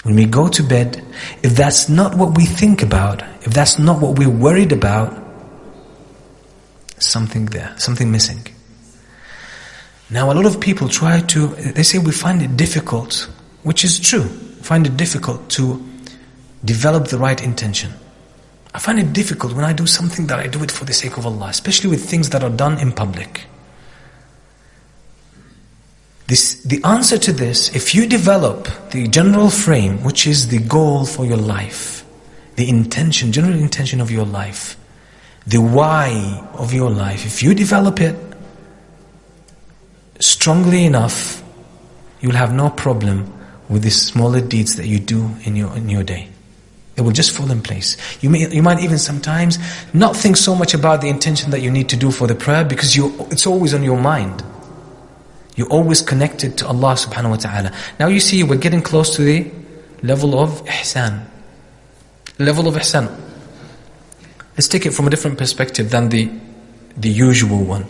When we go to bed, if that's not what we think about, if that's not what we're worried about, something there, something missing. Now a lot of people they say we find it difficult, which is true, find it difficult to develop the right intention. I find it difficult when I do something that I do it for the sake of Allah, especially with things that are done in public. The answer to this, if you develop the general frame, which is the goal for your life, the intention, general intention of your life, the why of your life, if you develop it strongly enough, you'll have no problem with the smaller deeds that you do in your day. It will just fall in place. You might even sometimes not think so much about the intention that you need to do for the prayer, because it's always on your mind. You're always connected to Allah subhanahu wa ta'ala. Now you see, we're getting close to the level of ihsan. Level of ihsan. Let's take it from a different perspective than the usual one.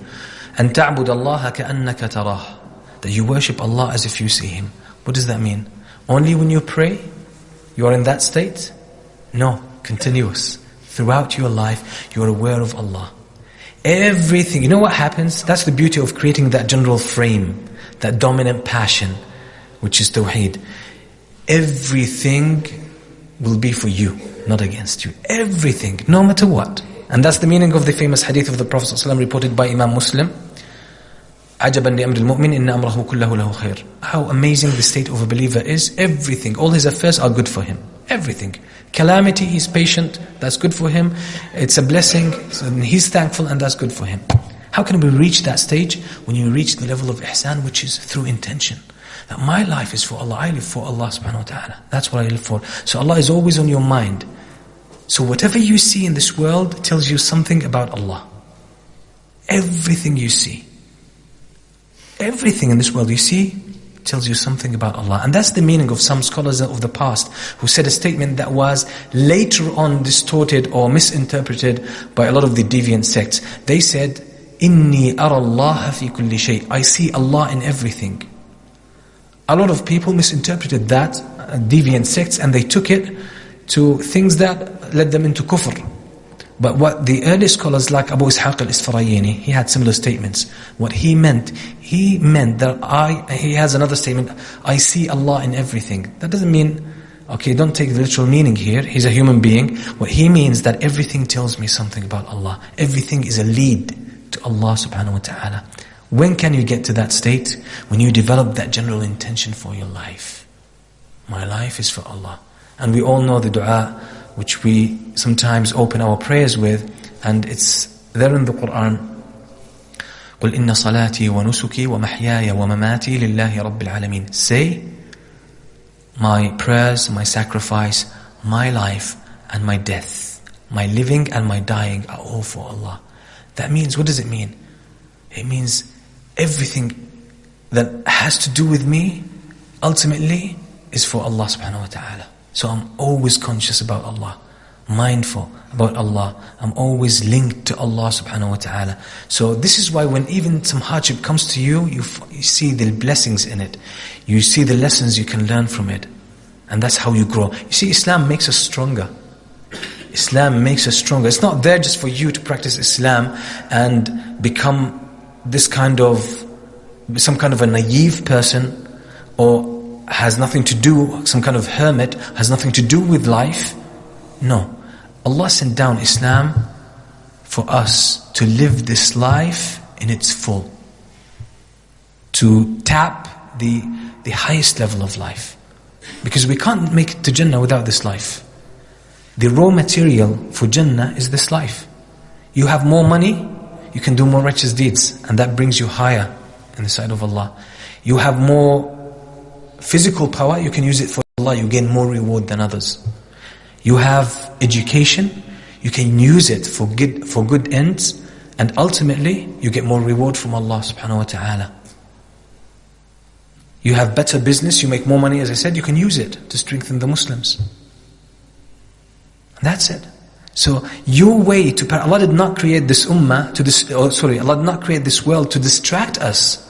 أَن تَعْبُدَ اللَّهَ كَأَنَّكَ تَرَاهُ. That you worship Allah as if you see Him. What does that mean? Only when you pray, you are in that state? No, continuous. Throughout your life, you are aware of Allah. Everything, you know what happens? That's the beauty of creating that general frame, that dominant passion, which is tawheed. Everything will be for you, not against you. Everything, no matter what. And that's the meaning of the famous hadith of the Prophet ﷺ reported by Imam Muslim. عَجَبًا لِأَمْرِ الْمُؤْمِنِ إِنَّ أَمْرَهُ كُلَّهُ لَهُ خَيْرٌ. How amazing the state of a believer is. Everything, all his affairs are good for him. Everything. Calamity, he's patient, that's good for him. It's a blessing, so he's thankful, and that's good for him. How can we reach that stage? When you reach the level of ihsan, which is through intention. That my life is for Allah, I live for Allah subhanahu wa ta'ala. That's what I live for. So Allah is always on your mind. So whatever you see in this world tells you something about Allah. Everything you see. Everything in this world you see tells you something about Allah. And that's the meaning of some scholars of the past who said a statement that was later on distorted or misinterpreted by a lot of the deviant sects. They said, إِنِّي أَرَى اللَّهَ فِي كُلِّ شَيْءٍ. I see Allah in everything. A lot of people misinterpreted that, deviant sects, and they took it to things that led them into kufr. But what the early scholars like Abu Ishaq al-Isfarayini, he had similar statements. What he meant that he has another statement, I see Allah in everything. That doesn't mean, okay, don't take the literal meaning here, he's a human being. What he means that everything tells me something about Allah. Everything is a lead to Allah subhanahu wa ta'ala. When can you get to that state? When you develop that general intention for your life. My life is for Allah. And we all know the dua which we sometimes open our prayers with, and it's there in the Quran. قُلْ إِنَّ صَلَاتِي وَنُسُكِي وَمَحْيَايَ وَمَمَاتِي لِلَّهِ رَبِّ الْعَالَمِينَ. Say, my prayers, my sacrifice, my life and my death, my living and my dying are all for Allah. That means, what does it mean? It means everything that has to do with me, ultimately, is for Allah subhanahu wa ta'ala. So I'm always conscious about Allah, mindful about Allah. I'm always linked to Allah subhanahu wa ta'ala. So this is why when even some hardship comes to you, you see the blessings in it. You see the lessons you can learn from it. And that's how you grow. You see, Islam makes us stronger. Islam makes us stronger. It's not there just for you to practice Islam and become some kind of a naive person, or has nothing to do, some kind of hermit, has nothing to do with life. No. Allah sent down Islam for us to live this life in its full. To tap the highest level of life. Because we can't make it to Jannah without this life. The raw material for Jannah is this life. You have more money, you can do more righteous deeds, and that brings you higher in the sight of Allah. You have more physical power, you can use it for Allah, you gain more reward than others. You have education, you can use it for good ends, and ultimately you get more reward from Allah subhanahu wa ta'ala. You have better business, you make more money, as I said, you can use it to strengthen the Muslims. And that's it. So your way to Allah did not create this ummah Allah did not create this world to distract us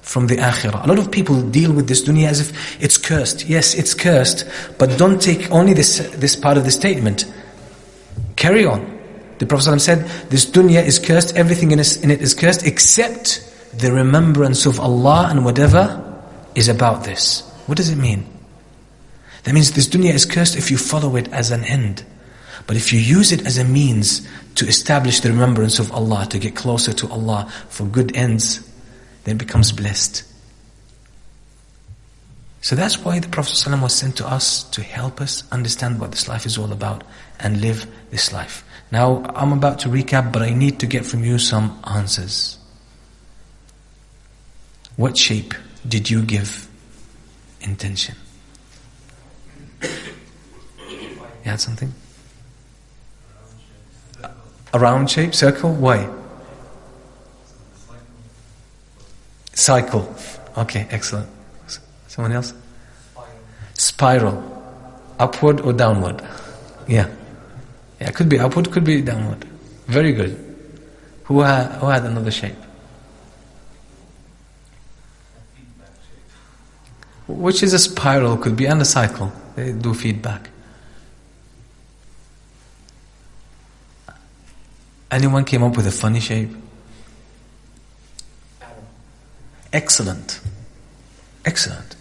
from the akhirah. A lot of people deal with this dunya as if it's cursed. Yes, it's cursed, but don't take only this part of the statement. Carry on. The Prophet ﷺ said, this dunya is cursed, everything in it is cursed, except the remembrance of Allah and whatever is about this. What does it mean? That means this dunya is cursed if you follow it as an end. But if you use it as a means to establish the remembrance of Allah, to get closer to Allah for good ends, then it becomes blessed. So that's why the Prophet ﷺ was sent to us to help us understand what this life is all about and live this life. Now, I'm about to recap, but I need to get from you some answers. What shape did you give intention? You had something? A round shape, circle? Why? Cycle. Okay, excellent. Someone else? Spiral. Upward or downward? Yeah. Yeah, it could be upward, could be downward. Very good. Who had another shape? Which is a spiral, could be, and a cycle. They do feedback. Anyone came up with a funny shape? Excellent. Excellent.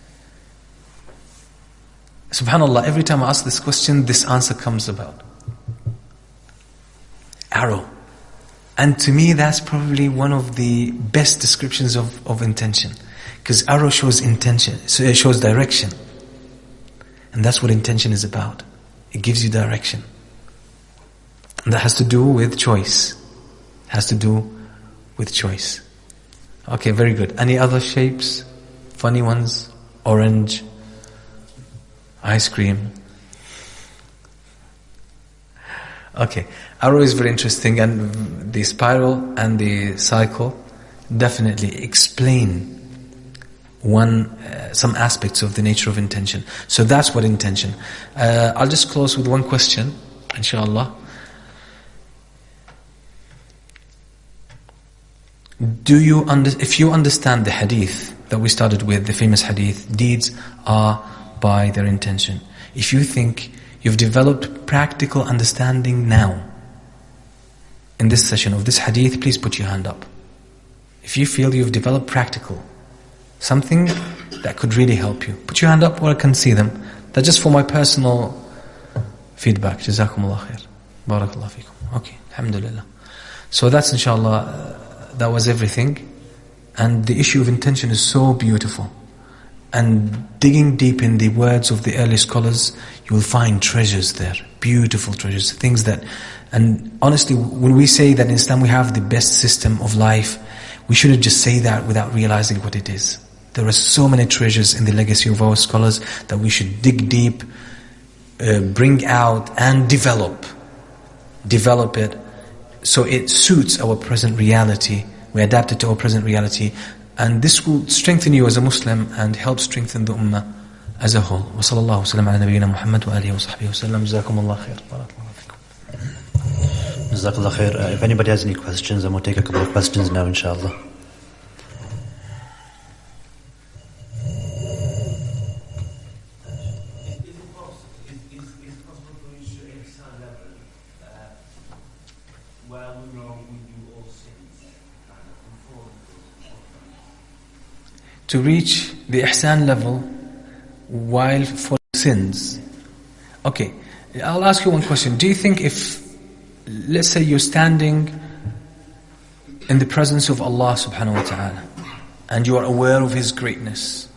Subhanallah, every time I ask this question, this answer comes about. Arrow. And to me, that's probably one of the best descriptions of intention. Because arrow shows intention, so it shows direction. And that's what intention is about. It gives you direction. And that has to do with choice. Has to do with choice. Okay, very good. Any other shapes? Funny ones? Orange? Ice cream? Okay, arrow is very interesting, and the spiral and the cycle definitely explain some aspects of the nature of intention. So that's what intention. I'll just close with one question, inshallah. If you understand the hadith that we started with, the famous hadith, deeds are by their intention. If you think you've developed practical understanding now, in this session of this hadith, please put your hand up. If you feel you've developed practical, something that could really help you, put your hand up where I can see them. That's just for my personal feedback. Jazakumullah khair. Barakallah feekum. Okay, alhamdulillah. So that's inshallah, that was everything. And the issue of intention is so beautiful. And digging deep in the words of the early scholars, you will find treasures there. Beautiful treasures. Things that, and honestly, when we say that in Islam we have the best system of life, we shouldn't just say that without realizing what it is. There are so many treasures in the legacy of our scholars that we should dig deep, bring out and develop it so it suits our present reality. We adapt it to our present reality, and this will strengthen you as a Muslim and help strengthen the ummah as a whole. Wa sallallahu sallam ala nabiyyina Muhammad wa alihi wa sahbihi wa sallam. Jazakumullah khair. Barakallahu fikum. Jazakallah khair. If anybody has any questions, I'm going to take a couple of questions now, inshallah. To reach the ihsan level while for sins. Okay, I'll ask you one question. Do you think if, let's say you're standing in the presence of Allah subhanahu wa ta'ala and you are aware of His greatness,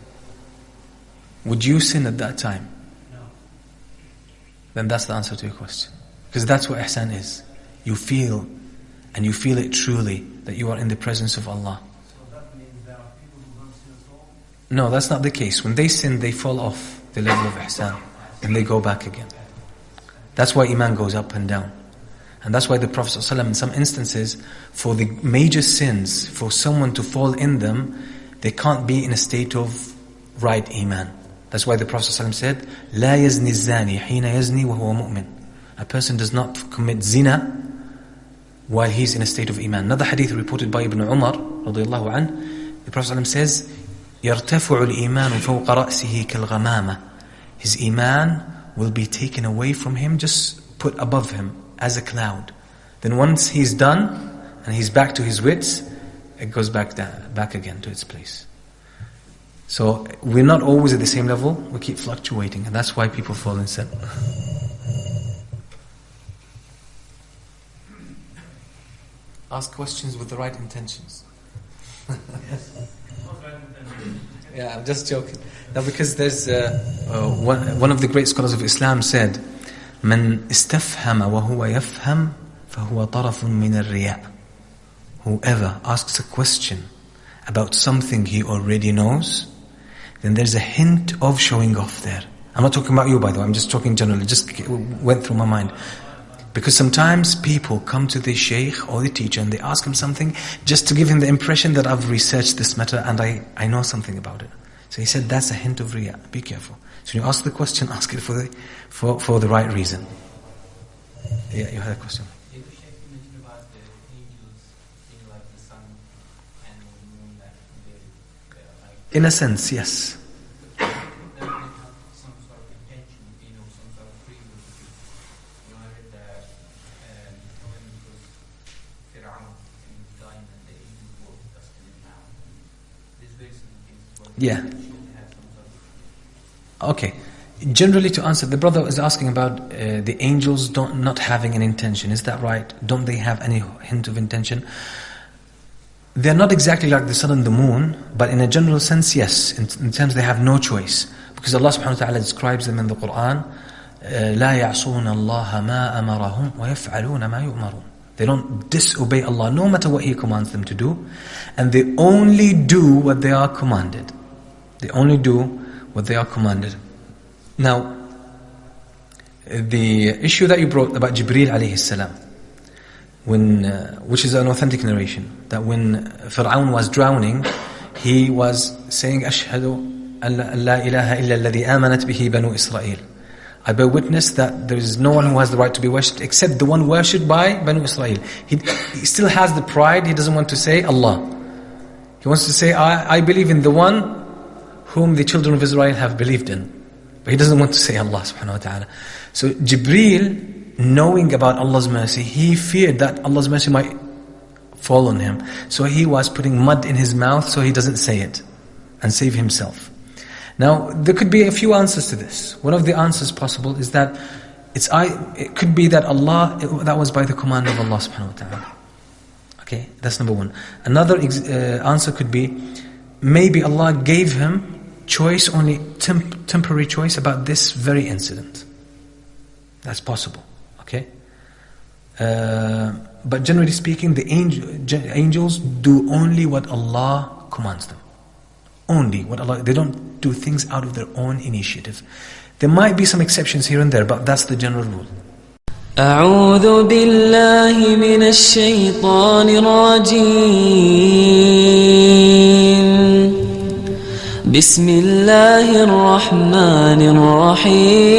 would you sin at that time? No. Then that's the answer to your question. Because that's what ihsan is. You feel, and you feel it truly, that you are in the presence of Allah. No, that's not the case. When they sin, they fall off the level of ihsan and they go back again. That's why iman goes up and down. And that's why the Prophet ﷺ, in some instances, for the major sins, for someone to fall in them, they can't be in a state of right iman. That's why the Prophet ﷺ said, لا يزني الزاني حين يزني وهو مؤمن. A person does not commit zina while he's in a state of iman. Another hadith reported by Ibn Umar, radiyallahu anh, the Prophet ﷺ says, يرتفع الإيمان فوق رأسه كالغمامة. His iman will be taken away from him, just put above him as a cloud. Then once he's done and he's back to his wits, it goes back down, back again to its place. So we're not always at the same level, we keep fluctuating, and that's why people fall in sin. Ask questions with the right intentions. Yeah, I'm just joking. Now, because there's one of the great scholars of Islam said, "Man istafhama wa huwa yafham, fahuwa tarafun min al-riya." Whoever asks a question about something he already knows, then there's a hint of showing off there. I'm not talking about you, by the way. I'm just talking generally. Just went through my mind. Because sometimes people come to the shaykh or the teacher and they ask him something just to give him the impression that I've researched this matter and I know something about it. So he said that's a hint of riya. Be careful. So when you ask the question, ask it for the right reason. Yeah, you had a question. You mentioned about the angels being like the sun and the moon, that they're like. In a sense, yes. They have some sort of intention, some sort of free will. I read that when it was Fir'aun and he was dying and the angels were dusting him down. These very simple things were Yeah. should have some sort of. Okay. Generally, to answer, the brother is asking about the angels not having an intention. Is that right? Don't they have any hint of intention? They're not exactly like the sun and the moon, but in a general sense, yes. In terms they have no choice. Because Allah subhanahu wa ta'ala describes them in the Quran, لا يعصون الله ما أمرهم ويفعلون ما يؤمرون. They don't disobey Allah no matter what He commands them to do. And they only do what they are commanded. They only do what they are commanded. Now, the issue that you brought about Jibreel alayhi salam, which is an authentic narration, that when Fir'aun was drowning, he was saying, "Ashhadu an la ilaha illa alladhi amanat bihi banu Israel." I bear witness that there is no one who has the right to be worshipped except the one worshipped by Banu Israel. He still has the pride, he doesn't want to say Allah. He wants to say, I believe in the one whom the children of Israel have believed in. But he doesn't want to say Allah subhanahu wa ta'ala. So Jibreel, knowing about Allah's mercy, he feared that Allah's mercy might fall on him. So he was putting mud in his mouth so he doesn't say it and save himself. Now, there could be a few answers to this. One of the answers possible is that it could be that that was by the command of Allah subhanahu wa ta'ala. Okay, that's number one. Another answer could be, maybe Allah gave him choice, only temporary choice about this very incident. That's possible. Okay? But generally speaking, the angels do only what Allah commands them. Only what Allah, they don't do things out of their own initiative. There might be some exceptions here and there, but that's the general rule. أعوذ بالله من الشيطان الرجيم بسم الله الرحمن الرحيم